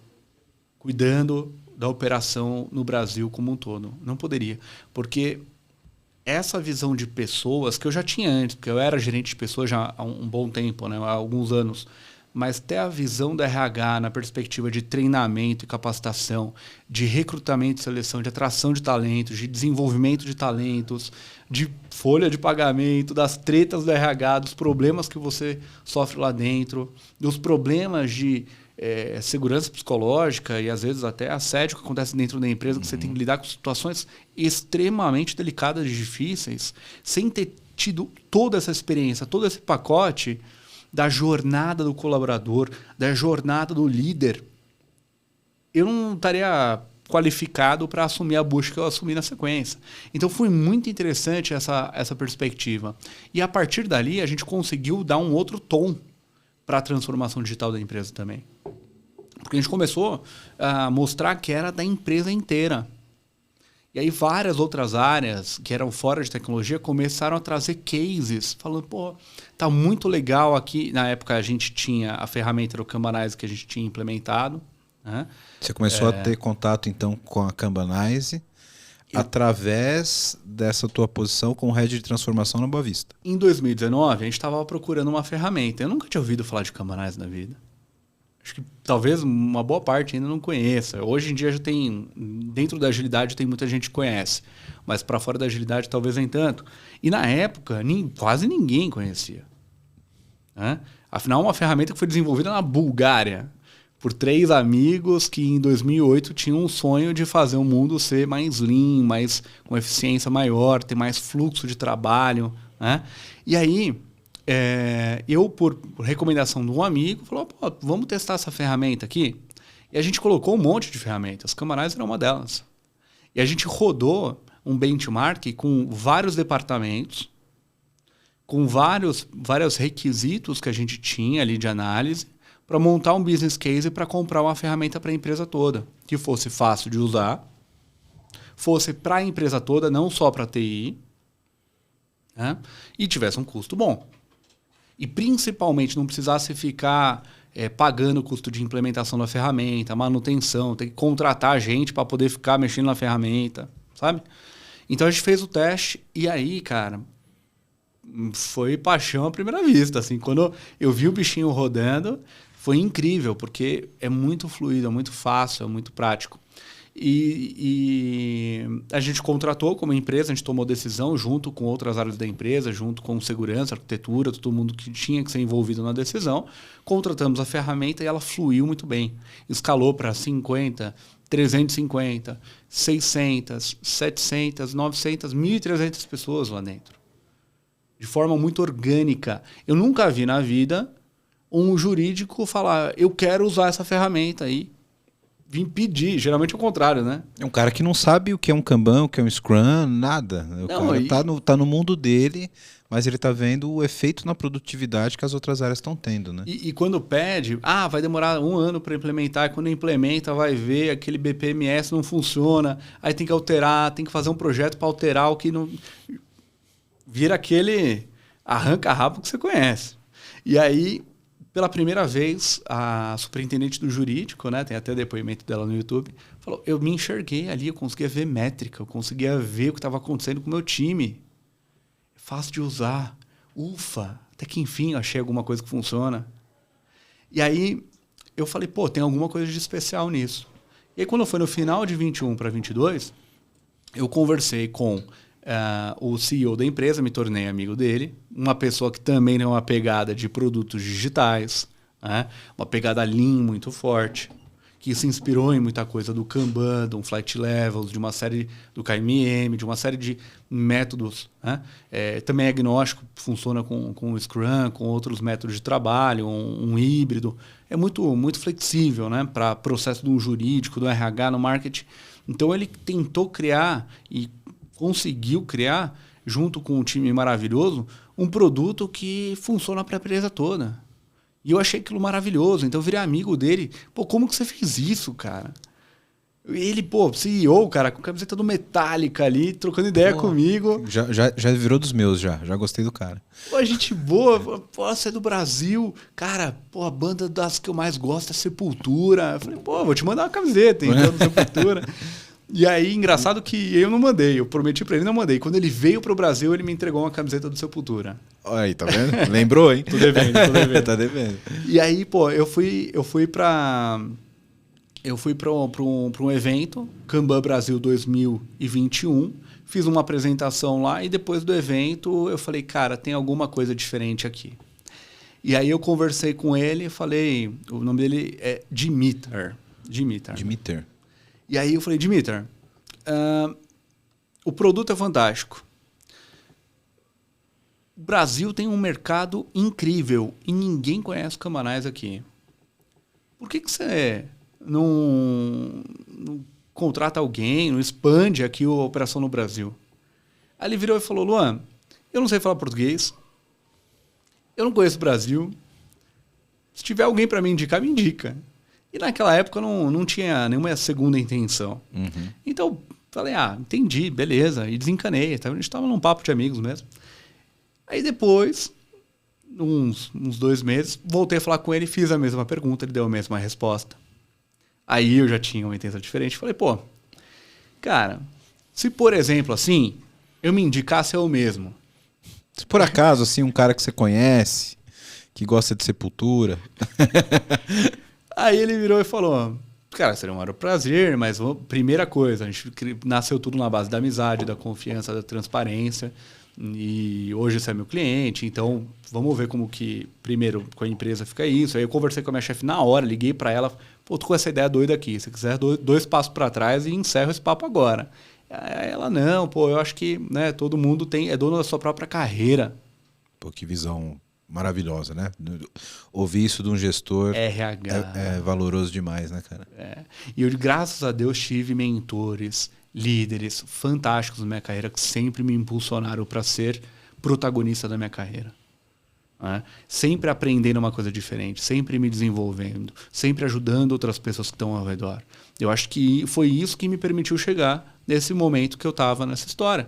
cuidando da operação no Brasil como um todo. Não poderia, porque essa visão de pessoas, que eu já tinha antes, porque eu era gerente de pessoas já há um bom tempo, né, há alguns anos, mas ter a visão da RH na perspectiva de treinamento e capacitação, de recrutamento e seleção, de atração de talentos, de desenvolvimento de talentos, de folha de pagamento, das tretas do RH, dos problemas que você sofre lá dentro, dos problemas de segurança psicológica e às vezes até assédio que acontece dentro da empresa, que você tem que lidar com situações extremamente delicadas e difíceis, sem ter tido toda essa experiência, todo esse pacote da jornada do colaborador, da jornada do líder, eu não estaria qualificado para assumir a bucha que eu assumi na sequência. Então foi muito interessante essa perspectiva. E a partir dali a gente conseguiu dar um outro tom para a transformação digital da empresa também. Porque a gente começou a mostrar que era da empresa inteira. E aí várias outras áreas que eram fora de tecnologia começaram a trazer cases, falando, pô, tá muito legal aqui. Na época a gente tinha a ferramenta do Kanbanize que a gente tinha implementado. Né? Você começou a ter contato então com a Kanbanize através dessa tua posição como head de transformação na Boa Vista. Em 2019, a gente estava procurando uma ferramenta. Eu nunca tinha ouvido falar de Kanbanize na vida. Acho que talvez uma boa parte ainda não conheça. Hoje em dia já tem, dentro da agilidade tem muita gente que conhece, mas para fora da agilidade talvez nem tanto. E na época quase ninguém conhecia. Né? Afinal, uma ferramenta que foi desenvolvida na Bulgária por 3 amigos que em 2008 tinham um sonho de fazer o mundo ser mais lean, mais, com eficiência maior, ter mais fluxo de trabalho. Né? E aí, eu, por recomendação de um amigo, falou, pô, vamos testar essa ferramenta aqui? E a gente colocou um monte de ferramentas. Kanbanize era uma delas. E a gente rodou um benchmark com vários departamentos, com vários requisitos que a gente tinha ali de análise para montar um business case para comprar uma ferramenta para a empresa toda, que fosse fácil de usar, fosse para a empresa toda, não só para a TI, né? E tivesse um custo bom. E principalmente não precisasse ficar pagando o custo de implementação da ferramenta, manutenção, ter que contratar gente para poder ficar mexendo na ferramenta, sabe? Então a gente fez o teste e aí, cara, foi paixão à primeira vista. Assim, quando eu vi o bichinho rodando, foi incrível, porque é muito fluido, é muito fácil, é muito prático. E a gente contratou como empresa, a gente tomou decisão junto com outras áreas da empresa, junto com segurança, arquitetura, todo mundo que tinha que ser envolvido na decisão. Contratamos a ferramenta e ela fluiu muito bem. Escalou para 50, 350, 600, 700, 900, 1.300 pessoas lá dentro. De forma muito orgânica. Eu nunca vi na vida um jurídico falar, eu quero usar essa ferramenta aí. Vim pedir, geralmente é o contrário, né? É um cara que não sabe o que é um Kanban, o que é um Scrum, nada. O cara tá no mundo dele, mas ele tá vendo o efeito na produtividade que as outras áreas estão tendo, né? E quando pede, vai demorar 1 ano para implementar, e quando implementa vai ver aquele BPMS não funciona, aí tem que alterar, tem que fazer um projeto para alterar o que não... Vira aquele arranca-rabo que você conhece. E aí... Pela primeira vez, a superintendente do jurídico, né, tem até depoimento dela no YouTube, falou, eu me enxerguei ali, eu conseguia ver métrica, eu conseguia ver o que estava acontecendo com o meu time. É fácil de usar. Ufa, até que enfim eu achei alguma coisa que funciona. E aí eu falei, tem alguma coisa de especial nisso. E aí quando foi no final de 21 para 22, eu conversei com... o CEO da empresa, me tornei amigo dele, uma pessoa que também tem uma pegada de produtos digitais, né? Uma pegada Lean muito forte, que se inspirou em muita coisa do Kanban, do Flight Levels, de uma série do KMM, de uma série de métodos, né? Também é agnóstico, funciona com o Scrum, com outros métodos de trabalho, um híbrido. É muito, muito flexível, né? Para processo de um jurídico, do RH, no marketing. Então ele tentou criar e conseguiu criar, junto com um time maravilhoso, um produto que funciona para a empresa toda. E eu achei aquilo maravilhoso. Então eu virei amigo dele. Como que você fez isso, cara? Ele, CEO, cara, com a camiseta do Metallica ali, trocando ideia comigo. Já virou dos meus, já gostei do cara. Gente boa, você é do Brasil. Cara, a banda das que eu mais gosto é Sepultura. Eu falei, vou te mandar uma camiseta, então, do Sepultura. E aí, engraçado que eu não mandei, eu prometi pra ele, não mandei. Quando ele veio pro Brasil, ele me entregou uma camiseta do Sepultura. Aí, tá vendo? Lembrou, hein? Tô devendo. Tá devendo. E aí, eu fui pra um evento, Kanban Brasil 2021, fiz uma apresentação lá e depois do evento eu falei, cara, tem alguma coisa diferente aqui. E aí eu conversei com ele e falei, o nome dele é Dimitar. E aí eu falei, Dimitar, o produto é fantástico. O Brasil tem um mercado incrível e ninguém conhece Kanbanais aqui. Por que você não contrata alguém, não expande aqui a operação no Brasil? Aí ele virou e falou, Luan, eu não sei falar português, eu não conheço o Brasil, se tiver alguém para me indicar, me indica. E naquela época eu não tinha nenhuma segunda intenção. Uhum. Então, falei, entendi, beleza. E desencanei. A gente estava num papo de amigos mesmo. Aí depois, uns 2 meses, voltei a falar com ele, fiz a mesma pergunta, ele deu a mesma resposta. Aí eu já tinha uma intenção diferente. Falei, cara, se por exemplo, assim, eu me indicasse eu mesmo. Se por acaso, assim, um cara que você conhece, que gosta de Sepultura... Aí ele virou e falou, cara, seria um maior prazer, mas primeira coisa, a gente nasceu tudo na base da amizade, da confiança, da transparência, e hoje você é meu cliente, então vamos ver como que, primeiro, com a empresa fica isso. Aí eu conversei com a minha chefe na hora, liguei para ela, tô com essa ideia doida aqui, se quiser 2 passos para trás e encerro esse papo agora. Aí ela, não, eu acho que, né, todo mundo é dono da sua própria carreira. Que visão... maravilhosa, né? Ouvir isso de um gestor RH. É valoroso demais, né, cara? E eu, graças a Deus, tive mentores, líderes fantásticos na minha carreira que sempre me impulsionaram para ser protagonista da minha carreira. Né? Sempre aprendendo uma coisa diferente, sempre me desenvolvendo, sempre ajudando outras pessoas que estão ao redor. Eu acho que foi isso que me permitiu chegar nesse momento que eu estava nessa história.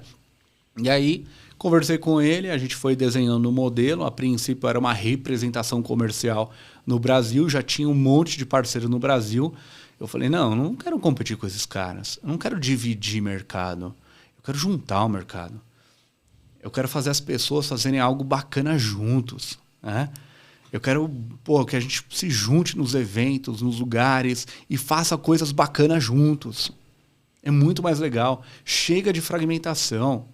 E aí, conversei com ele, a gente foi desenhando o modelo. A princípio era uma representação comercial no Brasil, já tinha um monte de parceiro no Brasil. Eu falei, não quero competir com esses caras, eu não quero dividir mercado, eu quero juntar o mercado. Eu quero fazer as pessoas fazerem algo bacana juntos, né? Eu quero que a gente se junte nos eventos, nos lugares e faça coisas bacanas juntos. É muito mais legal. Chega de fragmentação.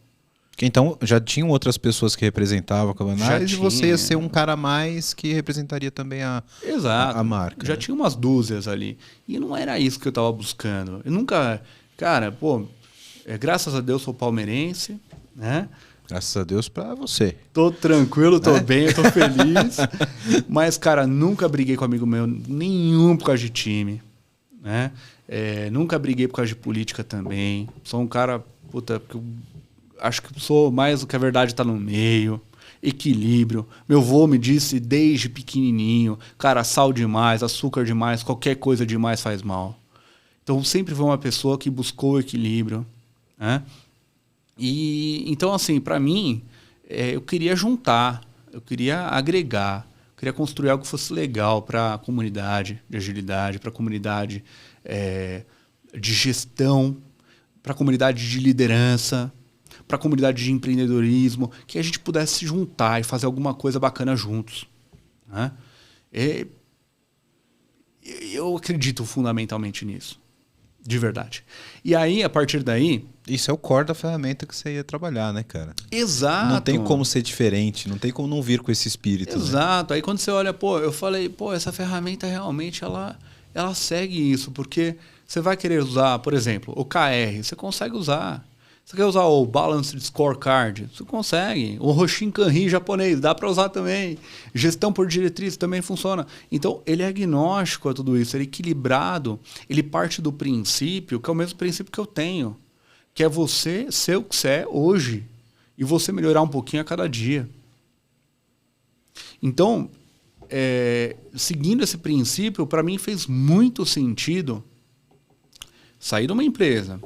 Então, já tinham outras pessoas que representavam a Cabanais e você ia ser um cara a mais que representaria também a marca. Já né? tinha umas dúzias ali. E não era isso que eu estava buscando. Eu nunca... Cara, graças a Deus sou palmeirense, né? Graças a Deus pra você. Tô tranquilo, tô bem, eu tô feliz. Mas, cara, nunca briguei com amigo meu nenhum por causa de time, né? Nunca briguei por causa de política também. Sou um cara, que eu acho que sou mais do que a verdade tá no meio. Equilíbrio. Meu avô me disse desde pequenininho, cara, sal demais, açúcar demais, qualquer coisa demais faz mal. Então, sempre fui uma pessoa que buscou o equilíbrio, né? E então, assim, para mim, eu queria juntar, eu queria agregar, eu queria construir algo que fosse legal para a comunidade de agilidade, para a comunidade de gestão, para a comunidade de liderança, para a comunidade de empreendedorismo, que a gente pudesse se juntar e fazer alguma coisa bacana juntos. Né? Eu acredito fundamentalmente nisso. De verdade. E aí, a partir daí... Isso é o core da ferramenta que você ia trabalhar, né, cara? Exato. Não tem como ser diferente, não tem como não vir com esse espírito. Exato. Né? Aí quando você olha, eu falei, essa ferramenta realmente ela segue isso, porque você vai querer usar, por exemplo, o KR, você consegue usar. Você quer usar o Balanced Scorecard? Você consegue. O Hoshin Kanri japonês, dá para usar também. Gestão por diretriz também funciona. Então, ele é agnóstico a tudo isso, ele é equilibrado, ele parte do princípio, que é o mesmo princípio que eu tenho, que é você ser o que você é hoje e você melhorar um pouquinho a cada dia. Então, seguindo esse princípio, para mim fez muito sentido sair de uma empresa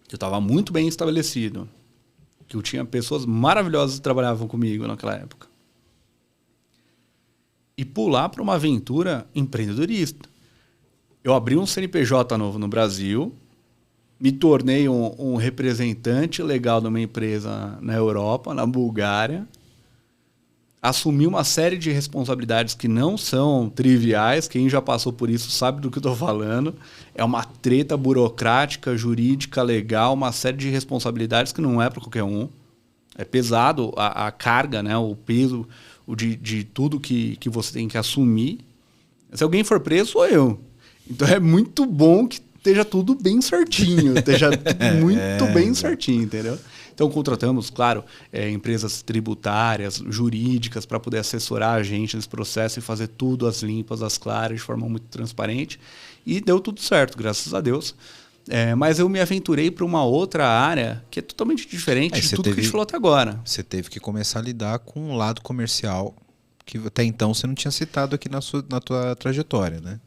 que eu estava muito bem estabelecido, que eu tinha pessoas maravilhosas que trabalhavam comigo naquela época, e pular para uma aventura empreendedorista. Eu abri um CNPJ novo no Brasil, me tornei um representante legal de uma empresa na Europa, na Bulgária, assumi uma série de responsabilidades que não são triviais. Quem já passou por isso sabe do que eu estou falando. É uma treta burocrática, jurídica, legal, uma série de responsabilidades que não é para qualquer um. É pesado a carga, né? O peso de tudo que você tem que assumir. Se alguém for preso, sou eu. Então é muito bom que esteja tudo bem certinho, esteja tudo muito bem certinho, entendeu? Então, contratamos, claro, empresas tributárias, jurídicas, para poder assessorar a gente nesse processo e fazer tudo às limpas, às claras, de forma muito transparente. E deu tudo certo, graças a Deus. Mas eu me aventurei para uma outra área que é totalmente diferente de tudo que a gente falou até agora. Você teve que começar a lidar com um lado comercial que até então você não tinha citado aqui na tua trajetória, né?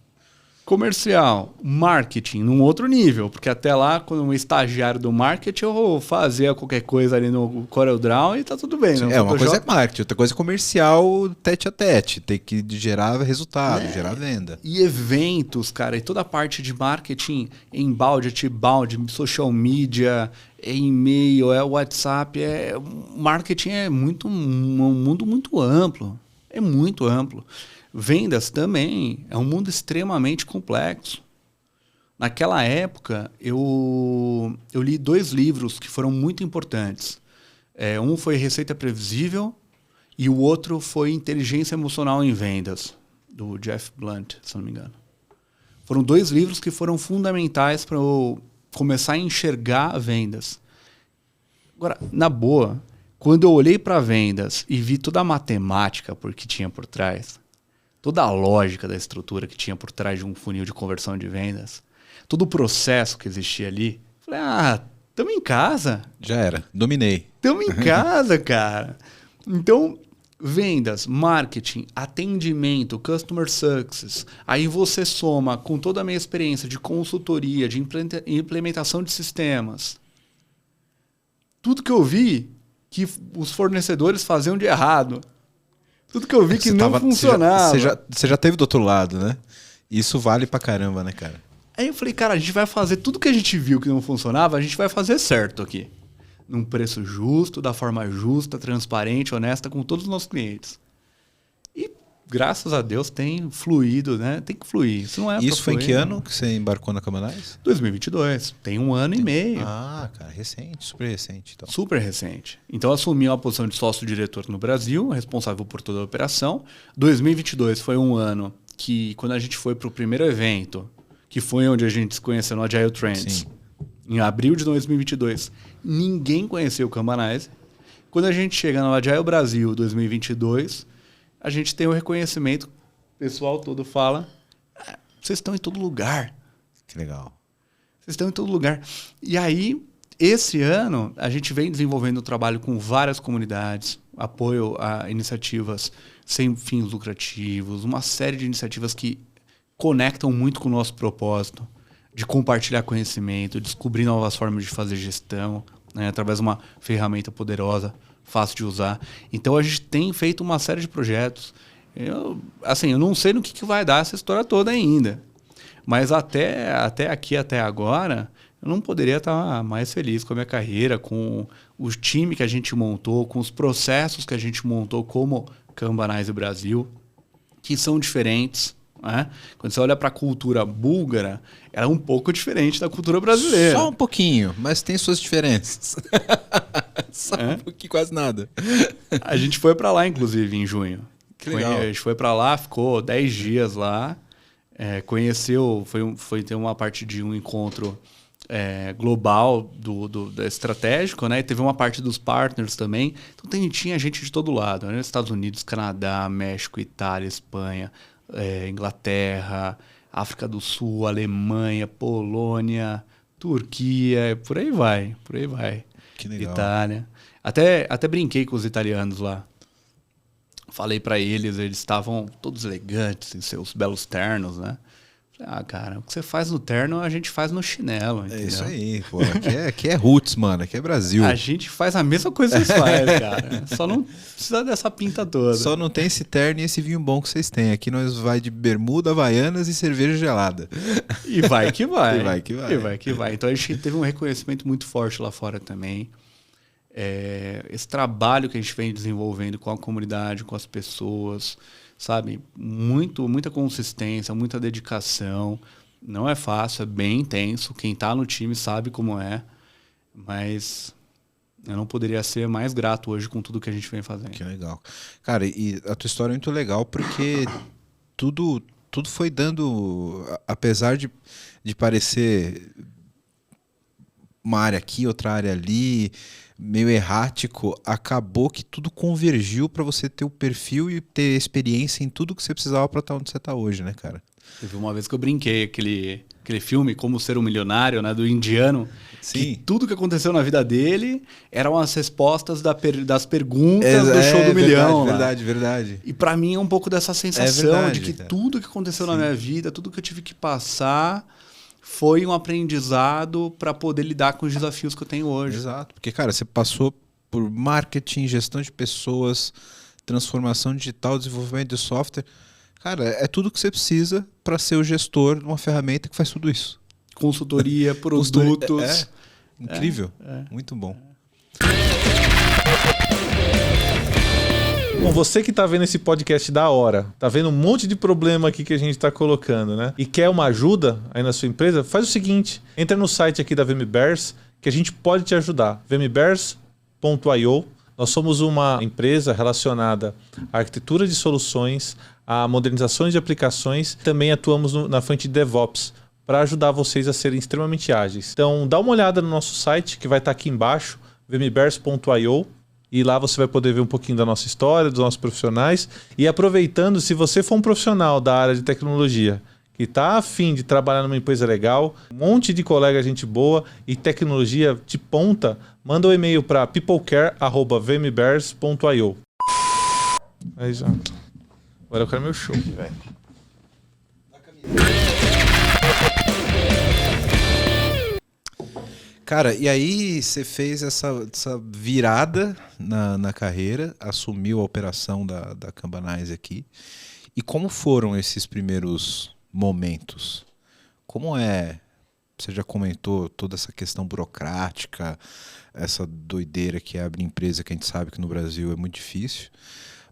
Comercial, marketing, num outro nível, porque até lá, quando um estagiário do marketing, eu fazia qualquer coisa ali no CorelDRAW e tá tudo bem. Né? Uma coisa é marketing, outra coisa é comercial tete a tete, tem que gerar resultado, gerar venda. E eventos, cara, e toda a parte de marketing, inbound, outbound, social media, e-mail, WhatsApp, marketing é um mundo muito amplo, é muito amplo. Vendas também é um mundo extremamente complexo. Naquela época, eu li 2 livros que foram muito importantes. Um foi Receita Previsível e o outro foi Inteligência Emocional em Vendas, do Jeff Blunt, se não me engano. Foram 2 livros que foram fundamentais para eu começar a enxergar vendas. Agora, na boa, quando eu olhei para vendas e vi toda a matemática que tinha por trás, toda a lógica da estrutura que tinha por trás de um funil de conversão de vendas, todo o processo que existia ali, falei, Estamos em casa. Já era, dominei. Estamos em casa, cara. Então, vendas, marketing, atendimento, customer success. Aí você soma com toda a minha experiência de consultoria, de implementação de sistemas. Tudo que eu vi que os fornecedores faziam de errado. Tudo que eu vi que não funcionava. Você já teve do outro lado, né? Isso vale pra caramba, né, cara? Aí eu falei, cara, a gente vai fazer tudo que a gente viu que não funcionava, a gente vai fazer certo aqui. Num preço justo, da forma justa, transparente, honesta com todos os nossos clientes. E, graças a Deus, tem fluído, né? Tem que fluir. Isso não é Isso foi em que ano que você embarcou na Cabanais? 2022. Tem 1 ano e meio. Ah, cara, recente, super recente. Então. Super recente. Então, assumi uma posição de sócio-diretor no Brasil, responsável por toda a operação. 2022 foi um ano que, quando a gente foi para o primeiro evento, que foi onde a gente se conheceu no Agile Trends, Sim. em abril de 2022, ninguém conheceu o Cabanais. Quando a gente chega no Agile Brasil 2022, a gente tem o reconhecimento, o pessoal todo fala, vocês estão em todo lugar. Que legal. Vocês estão em todo lugar. E aí, esse ano, a gente vem desenvolvendo um trabalho com várias comunidades, apoio a iniciativas sem fins lucrativos, uma série de iniciativas que conectam muito com o nosso propósito de compartilhar conhecimento, descobrir novas formas de fazer gestão, né, através de uma ferramenta poderosa, fácil de usar. Então, a gente tem feito uma série de projetos. Eu não sei no que vai dar essa história toda ainda. Mas até aqui, até agora, eu não poderia estar mais feliz com a minha carreira, com o time que a gente montou, com os processos que a gente montou como Cabanais Brasil, que são diferentes. Né? Quando você olha para a cultura búlgara, ela é um pouco diferente da cultura brasileira. Só um pouquinho, mas tem suas diferenças. Só um pouquinho, quase nada. A gente foi para lá, inclusive, em junho. Que legal. A gente foi para lá, ficou 10 dias lá. Conheceu, foi ter uma parte de um encontro global da estratégico, né? E teve uma parte dos partners também. Então tinha gente de todo lado, né? Estados Unidos, Canadá, México, Itália, Espanha, Inglaterra, África do Sul, Alemanha, Polônia, Turquia, por aí vai. Que legal. Itália. Até brinquei com os italianos lá. Falei para eles estavam todos elegantes em seus belos ternos, né? Falei, cara, o que você faz no terno, a gente faz no chinelo, entendeu? É isso aí, pô. Aqui é roots, mano. Aqui é Brasil. A gente faz a mesma coisa que vocês fazem, cara. Só não precisa dessa pinta toda. Só não tem esse terno e esse vinho bom que vocês têm. Aqui nós vai de bermuda, havaianas e cerveja gelada. E vai que vai. E vai que vai. Então a gente teve um reconhecimento muito forte lá fora também. Esse trabalho que a gente vem desenvolvendo com a comunidade, com as pessoas, sabe? Muita consistência, muita dedicação. Não é fácil, é bem intenso. Quem está no time sabe como é. Mas eu não poderia ser mais grato hoje com tudo que a gente vem fazendo. Que legal. Cara, e a tua história é muito legal porque tudo foi dando... Apesar de parecer uma área aqui, outra área ali, meio errático, acabou que tudo convergiu para você ter o perfil e ter experiência em tudo que você precisava para estar onde você está hoje, né, cara? Teve uma vez que eu brinquei, aquele filme Como Ser um Milionário, né, do indiano. Sim. Que tudo que aconteceu na vida dele eram as respostas das perguntas do show do milhão. Verdade. E para mim é um pouco dessa sensação de que cara. tudo que aconteceu na minha vida, tudo que eu tive que passar, foi um aprendizado para poder lidar com os desafios que eu tenho hoje. Exato, porque, cara, você passou por marketing, gestão de pessoas, transformação digital, desenvolvimento de software. Cara, é tudo que você precisa para ser o gestor de uma ferramenta que faz tudo isso. Consultoria, produtos. Incrível. Muito bom. Bom, você que tá vendo esse podcast da hora, tá vendo um monte de problema aqui que a gente tá colocando, né? E quer uma ajuda aí na sua empresa, faz o seguinte, entra no site aqui da VMBears, que a gente pode te ajudar. vmbears.io. Nós somos uma empresa relacionada à arquitetura de soluções, a modernizações de aplicações, também atuamos na frente de DevOps, para ajudar vocês a serem extremamente ágeis. Então, dá uma olhada no nosso site, que vai estar aqui embaixo, vmbears.io. E lá você vai poder ver um pouquinho da nossa história, dos nossos profissionais. E aproveitando, se você for um profissional da área de tecnologia, que tá afim de trabalhar numa empresa legal, um monte de colega, gente boa e tecnologia de ponta, manda um e-mail para peoplecare@vmbears.io. Aí já. Agora eu quero meu show, velho. Cara, e aí você fez essa virada na carreira, assumiu a operação da Cambanize aqui. E como foram esses primeiros momentos? Como é? Você já comentou toda essa questão burocrática, essa doideira que é abrir empresa, que a gente sabe que no Brasil é muito difícil.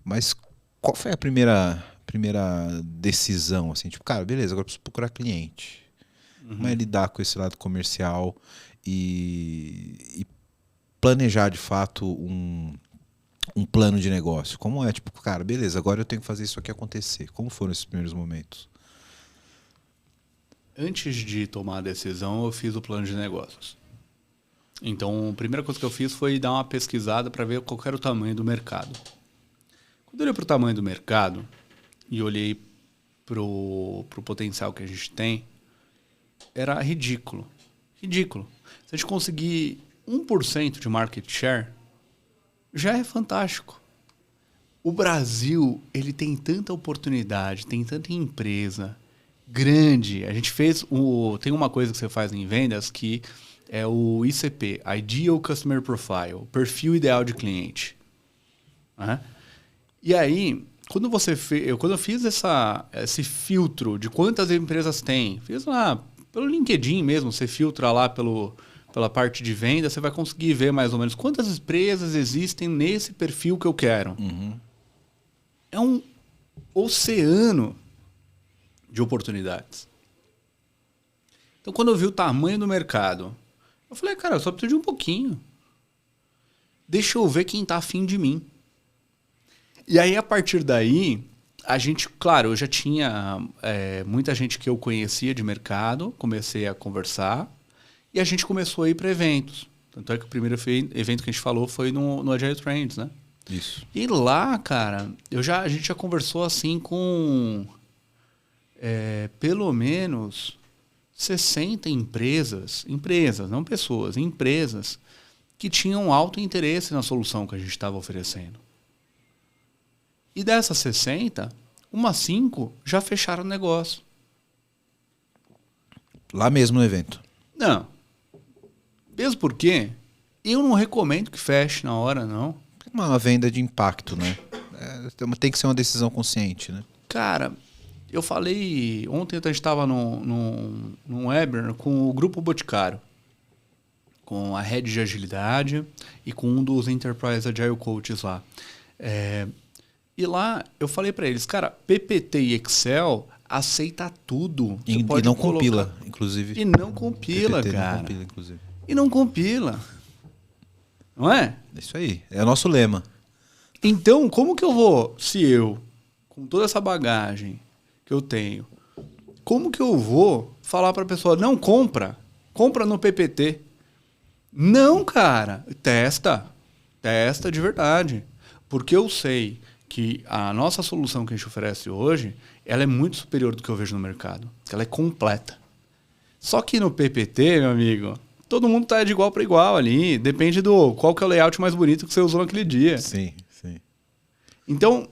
Mas qual foi a primeira decisão? Assim, tipo, cara, beleza, agora eu preciso procurar cliente. Como é lidar com esse lado comercial e planejar de fato um plano de negócio? Como é, tipo, cara, beleza, agora eu tenho que fazer isso aqui acontecer. Como foram esses primeiros momentos? Antes de tomar a decisão, eu fiz o plano de negócios. Então, a primeira coisa que eu fiz foi dar uma pesquisada para ver qual era o tamanho do mercado. Quando eu olhei para o tamanho do mercado e olhei para o potencial que a gente tem, era ridículo. Ridículo. Se a gente conseguir 1% de market share, já é fantástico. O Brasil, ele tem tanta oportunidade, tem tanta empresa grande. A gente fez tem uma coisa que você faz em vendas que é o ICP, Ideal Customer Profile, perfil ideal de cliente. E aí, quando eu fiz esse filtro de quantas empresas tem, fiz lá pelo LinkedIn mesmo, você filtra lá pela parte de venda, você vai conseguir ver mais ou menos quantas empresas existem nesse perfil que eu quero. É um oceano de oportunidades. Então, quando eu vi o tamanho do mercado, eu falei, cara, eu só preciso de um pouquinho. Deixa eu ver quem está afim de mim. E aí, a partir daí, a gente, claro, eu já tinha muita gente que eu conhecia de mercado, comecei a conversar, e a gente começou a ir para eventos. Tanto é que o primeiro evento que a gente falou foi no Agile Trends, né? Isso. E lá, cara, a gente já conversou assim com pelo menos 60 empresas, não pessoas, empresas que tinham alto interesse na solução que a gente estava oferecendo. E dessas 60, umas 5 já fecharam o negócio. Lá mesmo no evento? Não. Mesmo porque eu não recomendo que feche na hora, não. Uma venda de impacto, né? Tem que ser uma decisão consciente, né? Cara, eu falei... Ontem a gente estava num webinar com o Grupo Boticário, com a Head de Agilidade e com um dos Enterprise Agile Coaches lá. E lá eu falei para eles, cara, PPT e Excel aceita tudo. E não compila, inclusive. E não compila, PPT cara. Não compila, inclusive. E não compila. Não é? É isso aí. É o nosso lema. Então, como que eu vou, se eu, com toda essa bagagem que eu tenho, como que eu vou falar para a pessoa, não compra no PPT? Não, cara, testa de verdade. Porque eu sei que a nossa solução que a gente oferece hoje, ela é muito superior do que eu vejo no mercado. Ela é completa. Só que no PPT, meu amigo, todo mundo tá de igual para igual ali. Depende do qual que é o layout mais bonito que você usou naquele dia. Sim, sim. Então,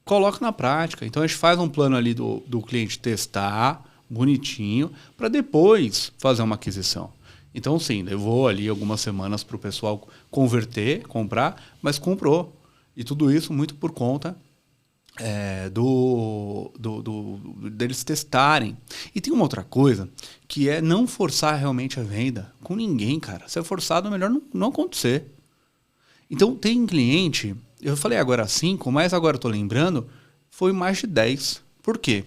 coloca na prática. Então, a gente faz um plano ali do cliente testar, bonitinho, para depois fazer uma aquisição. Então, sim, levou ali algumas semanas para o pessoal converter, comprar, mas comprou. E tudo isso muito por conta deles testarem. E tem uma outra coisa, que é não forçar realmente a venda com ninguém, cara. Se é forçado, é melhor não acontecer. Então, tem cliente, eu falei agora 5, mas agora eu estou lembrando, foi mais de 10. Por quê?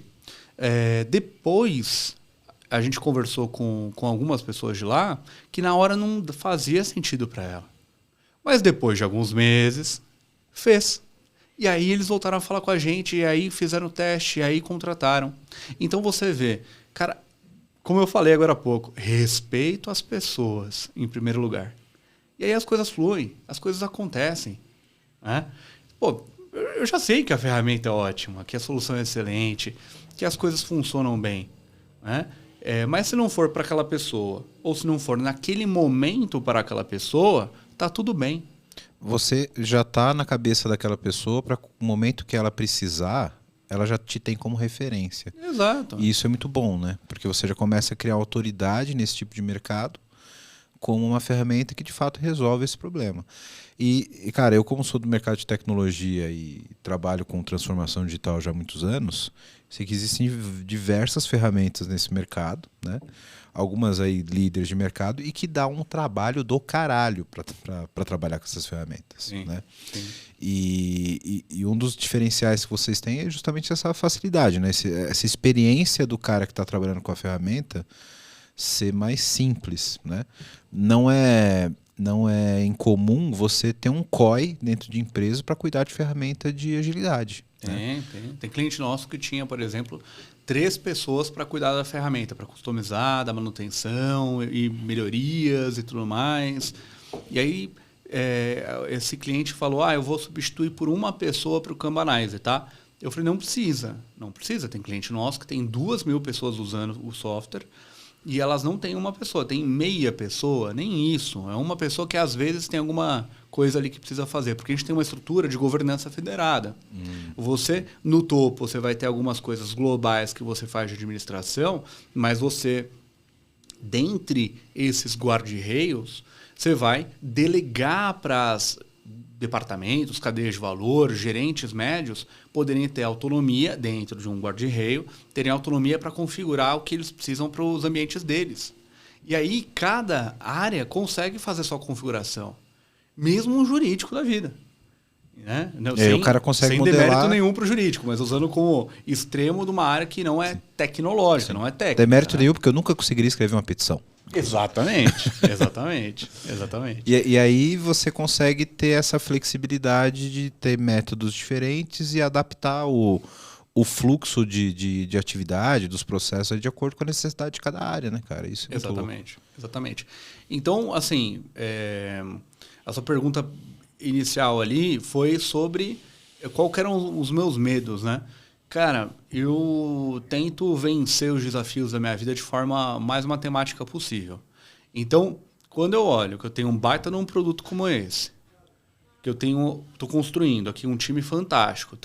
Depois, a gente conversou com algumas pessoas de lá, que na hora não fazia sentido para ela. Mas depois de alguns meses, fez. E aí eles voltaram a falar com a gente, e aí fizeram o teste, e aí contrataram. Então você vê, cara, como eu falei agora há pouco, respeito às pessoas em primeiro lugar. E aí as coisas fluem, as coisas acontecem. Né? Pô, eu já sei que a ferramenta é ótima, que a solução é excelente, que as coisas funcionam bem. né? Mas se não for para aquela pessoa, ou se não for naquele momento para aquela pessoa, tá tudo bem. Você já está na cabeça daquela pessoa para o momento que ela precisar, ela já te tem como referência. Exato. E isso é muito bom, né? Porque você já começa a criar autoridade nesse tipo de mercado como uma ferramenta que de fato resolve esse problema. E cara, eu como sou do mercado de tecnologia e trabalho com transformação digital já há muitos anos, sei que existem diversas ferramentas nesse mercado, né? Algumas aí líderes de mercado e que dá um trabalho do caralho para trabalhar com essas ferramentas. Sim, né? sim. E um dos diferenciais que vocês têm é justamente essa facilidade, né? Essa experiência do cara que está trabalhando com a ferramenta ser mais simples. Né? Não é incomum você ter um COI dentro de empresa para cuidar de ferramenta de agilidade. Né? Tem cliente nosso que tinha, por exemplo, 3 pessoas para cuidar da ferramenta, para customizar, da manutenção e melhorias e tudo mais. E aí esse cliente falou, eu vou substituir por uma pessoa para o Kanbanizer, tá? Eu falei, não precisa. Tem cliente nosso que tem 2.000 pessoas usando o software e elas não têm uma pessoa, tem meia pessoa, nem isso. É uma pessoa que às vezes tem alguma coisa ali que precisa fazer, porque a gente tem uma estrutura de governança federada. Você, no topo, você vai ter algumas coisas globais que você faz de administração, mas você, dentre esses guarda-reios, você vai delegar para os departamentos, cadeias de valor, gerentes médios, poderem ter autonomia dentro de um guarda-reio, terem autonomia para configurar o que eles precisam para os ambientes deles. E aí, cada área consegue fazer sua configuração. Mesmo um jurídico da vida. Né? O cara consegue modelar... Sem demérito nenhum para o jurídico, mas usando como extremo de uma área que não é tecnológica, não é técnica. Demérito nenhum, porque eu nunca conseguiria escrever uma petição. Exatamente. E aí você consegue ter essa flexibilidade de ter métodos diferentes e adaptar o fluxo de atividade, dos processos de acordo com a necessidade de cada área, né, cara? Isso é Exatamente. Então, assim, a sua pergunta inicial ali foi sobre qual eram os meus medos, né? Cara, eu tento vencer os desafios da minha vida de forma mais matemática possível. Então, quando eu olho que eu tenho um baita num produto como esse, que eu tô construindo aqui um time fantástico,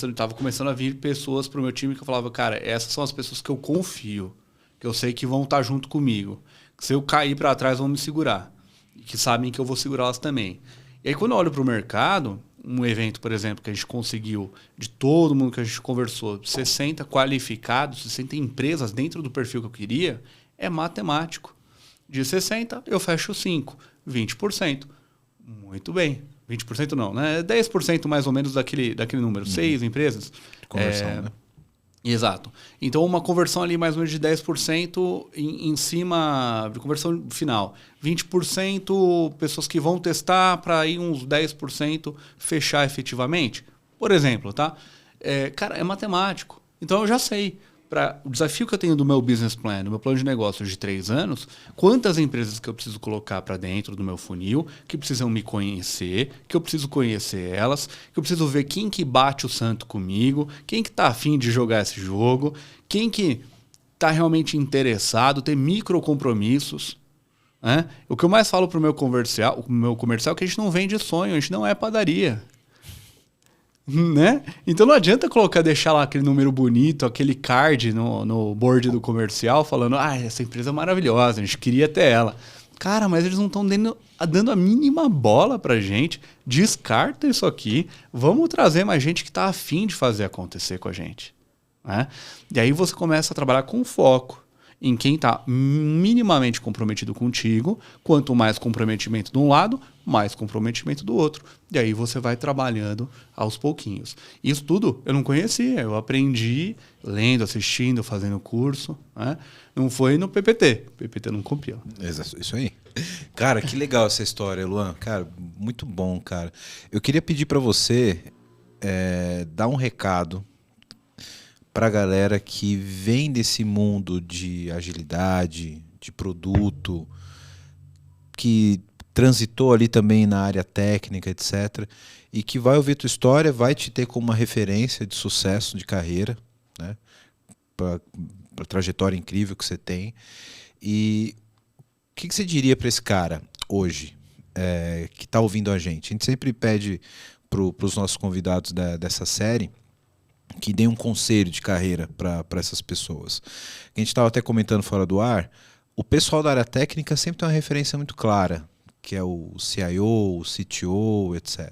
estava começando a vir pessoas para o meu time que eu falava, cara, essas são as pessoas que eu confio, que eu sei que vão estar junto comigo, que se eu cair para trás vão me segurar, e que sabem que eu vou segurá-las também. E aí, quando eu olho para o mercado, um evento, por exemplo, que a gente conseguiu, de todo mundo que a gente conversou, 60 qualificados, 60 empresas dentro do perfil que eu queria, é matemático. De 60, eu fecho 5, 20%. Muito bem. 20% não, né? 10% mais ou menos daquele número. 6 empresas. Conversão, né? Exato. Então, uma conversão ali mais ou menos de 10% em cima de conversão final. 20% pessoas que vão testar para aí uns 10% fechar efetivamente. Por exemplo, tá? Cara, é matemático. Então, eu já sei. Para o desafio que eu tenho do meu business plan, do meu plano de negócios de 3 anos, quantas empresas que eu preciso colocar para dentro do meu funil, que precisam me conhecer, que eu preciso conhecer elas, que eu preciso ver quem que bate o santo comigo, quem que está afim de jogar esse jogo, quem que está realmente interessado, ter micro compromissos. Né? O que eu mais falo para o meu comercial é que a gente não vende sonho, a gente não é padaria. Né? Então não adianta deixar lá aquele número bonito, aquele card no board do comercial falando, essa empresa é maravilhosa, a gente queria ter ela. Cara, mas eles não estão dando a mínima bola pra gente. Descarta isso aqui, vamos trazer mais gente que está afim de fazer acontecer com a gente. Né? E aí você começa a trabalhar com foco em quem está minimamente comprometido contigo. Quanto mais comprometimento de um lado, mais comprometimento do outro. E aí você vai trabalhando aos pouquinhos. Isso tudo eu não conhecia. Eu aprendi lendo, assistindo, fazendo curso. Né? Não foi no PPT. PPT não compila. Isso aí. Cara, que legal essa história, Luan. Cara, muito bom, cara. Eu queria pedir para você dar um recado para a galera que vem desse mundo de agilidade, de produto, que transitou ali também na área técnica, etc., e que vai ouvir tua história, vai te ter como uma referência de sucesso de carreira, né? trajetória incrível que você tem. E o que você diria para esse cara hoje, que está ouvindo a gente? A gente sempre pede para os nossos convidados dessa série que dê um conselho de carreira para essas pessoas. A gente estava até comentando fora do ar, o pessoal da área técnica sempre tem uma referência muito clara, que é o CIO, o CTO, etc.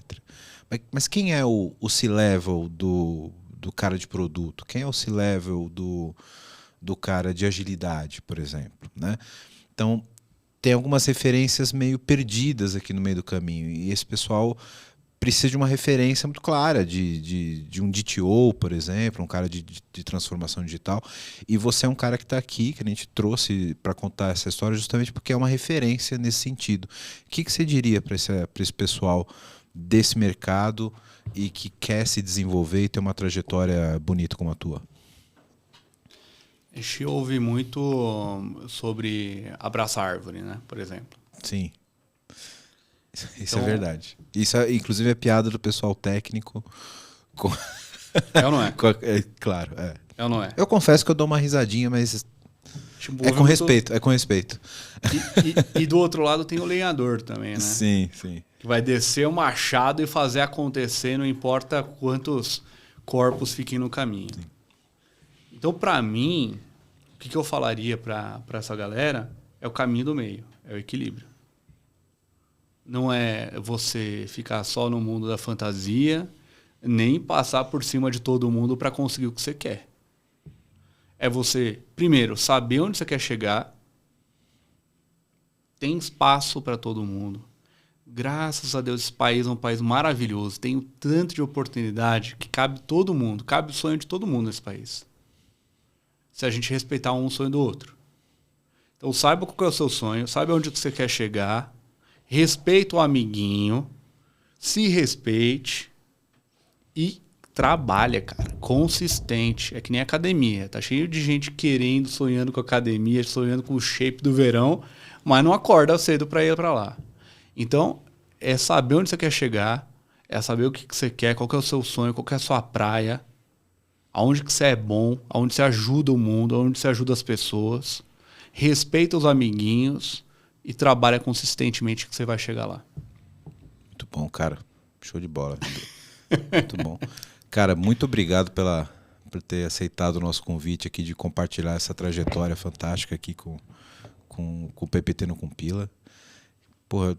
Mas quem é o C-level do cara de produto? Quem é o C-level do cara de agilidade, por exemplo, né? Então, tem algumas referências meio perdidas aqui no meio do caminho. E esse pessoal precisa de uma referência muito clara de um DTO, por exemplo, um cara de transformação digital. E você é um cara que está aqui, que a gente trouxe para contar essa história justamente porque é uma referência nesse sentido. O que você diria para esse pessoal desse mercado e que quer se desenvolver e ter uma trajetória bonita como a tua? A gente ouve muito sobre abraçar árvore, né? Por exemplo. Sim. Isso é verdade. Isso, inclusive, é piada do pessoal técnico. É ou não é? Claro, é. É ou não é? Eu confesso que eu dou uma risadinha, mas Tipo, é com respeito, é com respeito. E do outro lado tem o lenhador também, né? Sim, sim. Que vai descer o machado e fazer acontecer, não importa quantos corpos fiquem no caminho. Sim. Então, para mim, o que eu falaria para essa galera é o caminho do meio, é o equilíbrio. Não é você ficar só no mundo da fantasia, nem passar por cima de todo mundo para conseguir o que você quer. É você, primeiro, saber onde você quer chegar. Tem espaço para todo mundo. Graças a Deus, esse país é um país maravilhoso. Tem um tanto de oportunidade que cabe todo mundo. Cabe o sonho de todo mundo nesse país. Se a gente respeitar um sonho do outro. Então, saiba qual é o seu sonho, saiba onde você quer chegar. Respeita o amiguinho, se respeite e trabalha, cara. Consistente. É que nem academia. Tá cheio de gente querendo, sonhando com academia, sonhando com o shape do verão, mas não acorda cedo para ir para lá. Então, é saber onde você quer chegar, é saber o que você quer, qual que é o seu sonho, qual que é a sua praia, aonde que você é bom, aonde você ajuda o mundo, aonde você ajuda as pessoas. Respeita os amiguinhos e trabalha consistentemente que você vai chegar lá. Muito bom, cara. Show de bola. Muito bom. Cara, muito obrigado por ter aceitado o nosso convite aqui de compartilhar essa trajetória fantástica aqui com o PPT no Compila. Porra,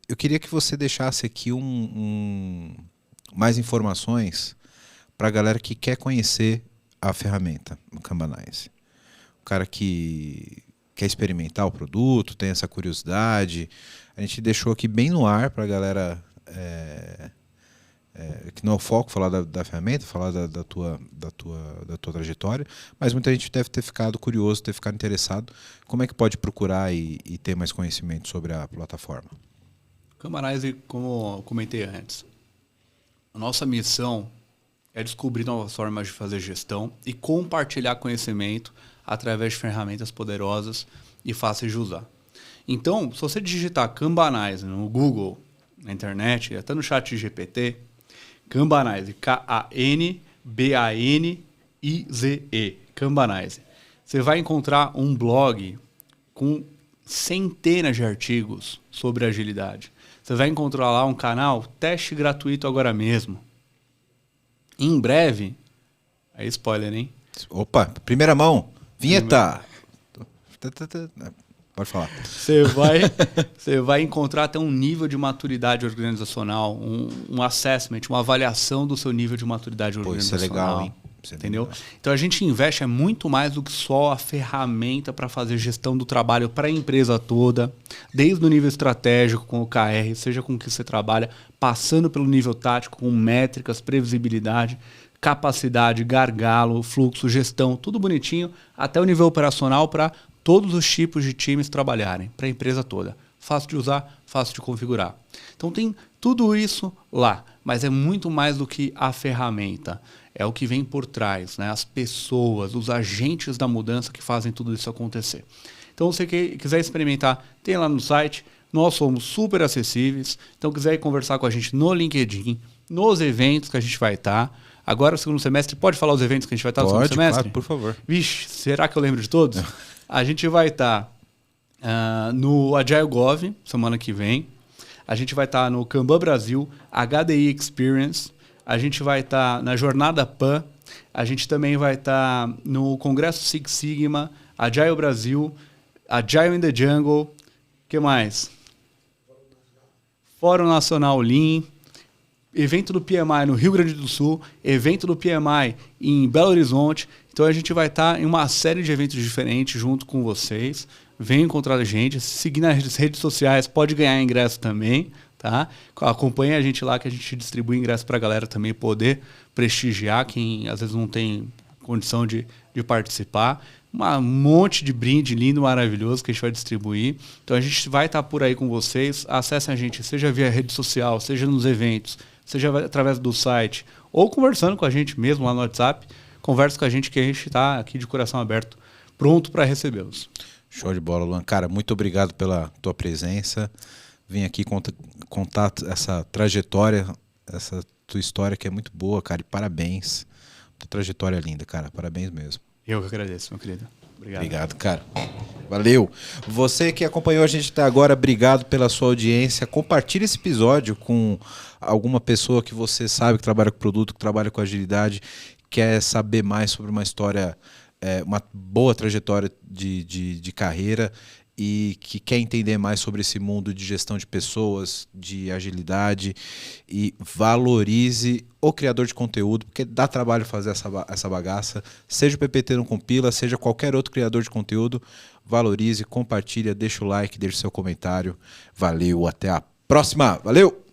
eu queria que você deixasse aqui mais informações para a galera que quer conhecer a ferramenta, o Kanbanize. O cara que quer experimentar o produto, tem essa curiosidade. A gente deixou aqui bem no ar para a galera, que não é o foco falar da ferramenta, falar da tua trajetória, mas muita gente deve ter ficado curioso, ter ficado interessado. Como é que pode procurar e ter mais conhecimento sobre a plataforma? Kanbanize, como eu comentei antes, a nossa missão é descobrir novas formas de fazer gestão e compartilhar conhecimento através de ferramentas poderosas e fáceis de usar. Então, se você digitar Kanbanize no Google, na internet, até no chat GPT, Kanbanize, Kanbanize, Kanbanize, você vai encontrar um blog com centenas de artigos sobre agilidade. Você vai encontrar lá um canal, teste gratuito agora mesmo. Em breve, aí spoiler, hein? Opa, primeira mão, vinheta. Pode falar. Você vai encontrar até um nível de maturidade organizacional, um assessment, uma avaliação do seu nível de maturidade organizacional. Isso é legal, hein? Entendeu? Então a gente investe muito mais do que só a ferramenta para fazer gestão do trabalho para a empresa toda, desde o nível estratégico com o KR, seja com o que você trabalha, passando pelo nível tático com métricas, previsibilidade, capacidade, gargalo, fluxo, gestão, tudo bonitinho, até o nível operacional para todos os tipos de times trabalharem, para a empresa toda. Fácil de usar, fácil de configurar. Então tem tudo isso lá, mas é muito mais do que a ferramenta. É o que vem por trás, né? As pessoas, os agentes da mudança que fazem tudo isso acontecer. Então, se você quiser experimentar, tem lá no site. Nós somos super acessíveis. Então, quiser ir conversar com a gente no LinkedIn, nos eventos que a gente vai estar, Agora, o segundo semestre, pode falar os eventos que a gente vai estar no segundo semestre? Claro, por favor. Vixe, será que eu lembro de todos? A gente vai estar no Agile Gov, semana que vem. A gente vai estar no Kanban Brasil, HDI Experience. A gente vai estar na Jornada PAN. A gente também vai estar no Congresso Six Sigma, Agile Brasil, Agile in the Jungle. O que mais? Fórum Nacional Lean. Evento do PMI no Rio Grande do Sul. Evento do PMI em Belo Horizonte. Então a gente vai estar em uma série de eventos diferentes junto com vocês. Venham encontrar a gente, seguir nas redes sociais, pode ganhar ingresso também, tá? Acompanhe a gente lá que a gente distribui ingresso para a galera também poder prestigiar quem às vezes não tem condição de participar. Um monte de brinde lindo, maravilhoso que a gente vai distribuir. Então a gente vai estar por aí com vocês. Acessem a gente, seja via rede social, seja nos eventos, seja através do site, ou conversando com a gente mesmo lá no WhatsApp. Conversa com a gente que a gente está aqui de coração aberto, pronto para recebê-los. Show de bola, Luan. Cara, muito obrigado pela tua presença. Vim aqui contar essa trajetória, essa tua história que é muito boa, cara. E parabéns. Tua trajetória linda, cara. Parabéns mesmo. Eu que agradeço, meu querido. Obrigado, cara. Valeu. Você que acompanhou a gente até agora, obrigado pela sua audiência. Compartilhe esse episódio com alguma pessoa que você sabe que trabalha com produto, que trabalha com agilidade, quer saber mais sobre uma história, uma boa trajetória de carreira e que quer entender mais sobre esse mundo de gestão de pessoas, de agilidade, e valorize o criador de conteúdo, porque dá trabalho fazer essa bagaça, seja o PPT Não Compila, seja qualquer outro criador de conteúdo, valorize, compartilha, deixa o like, deixa o seu comentário. Valeu, até a próxima. Valeu!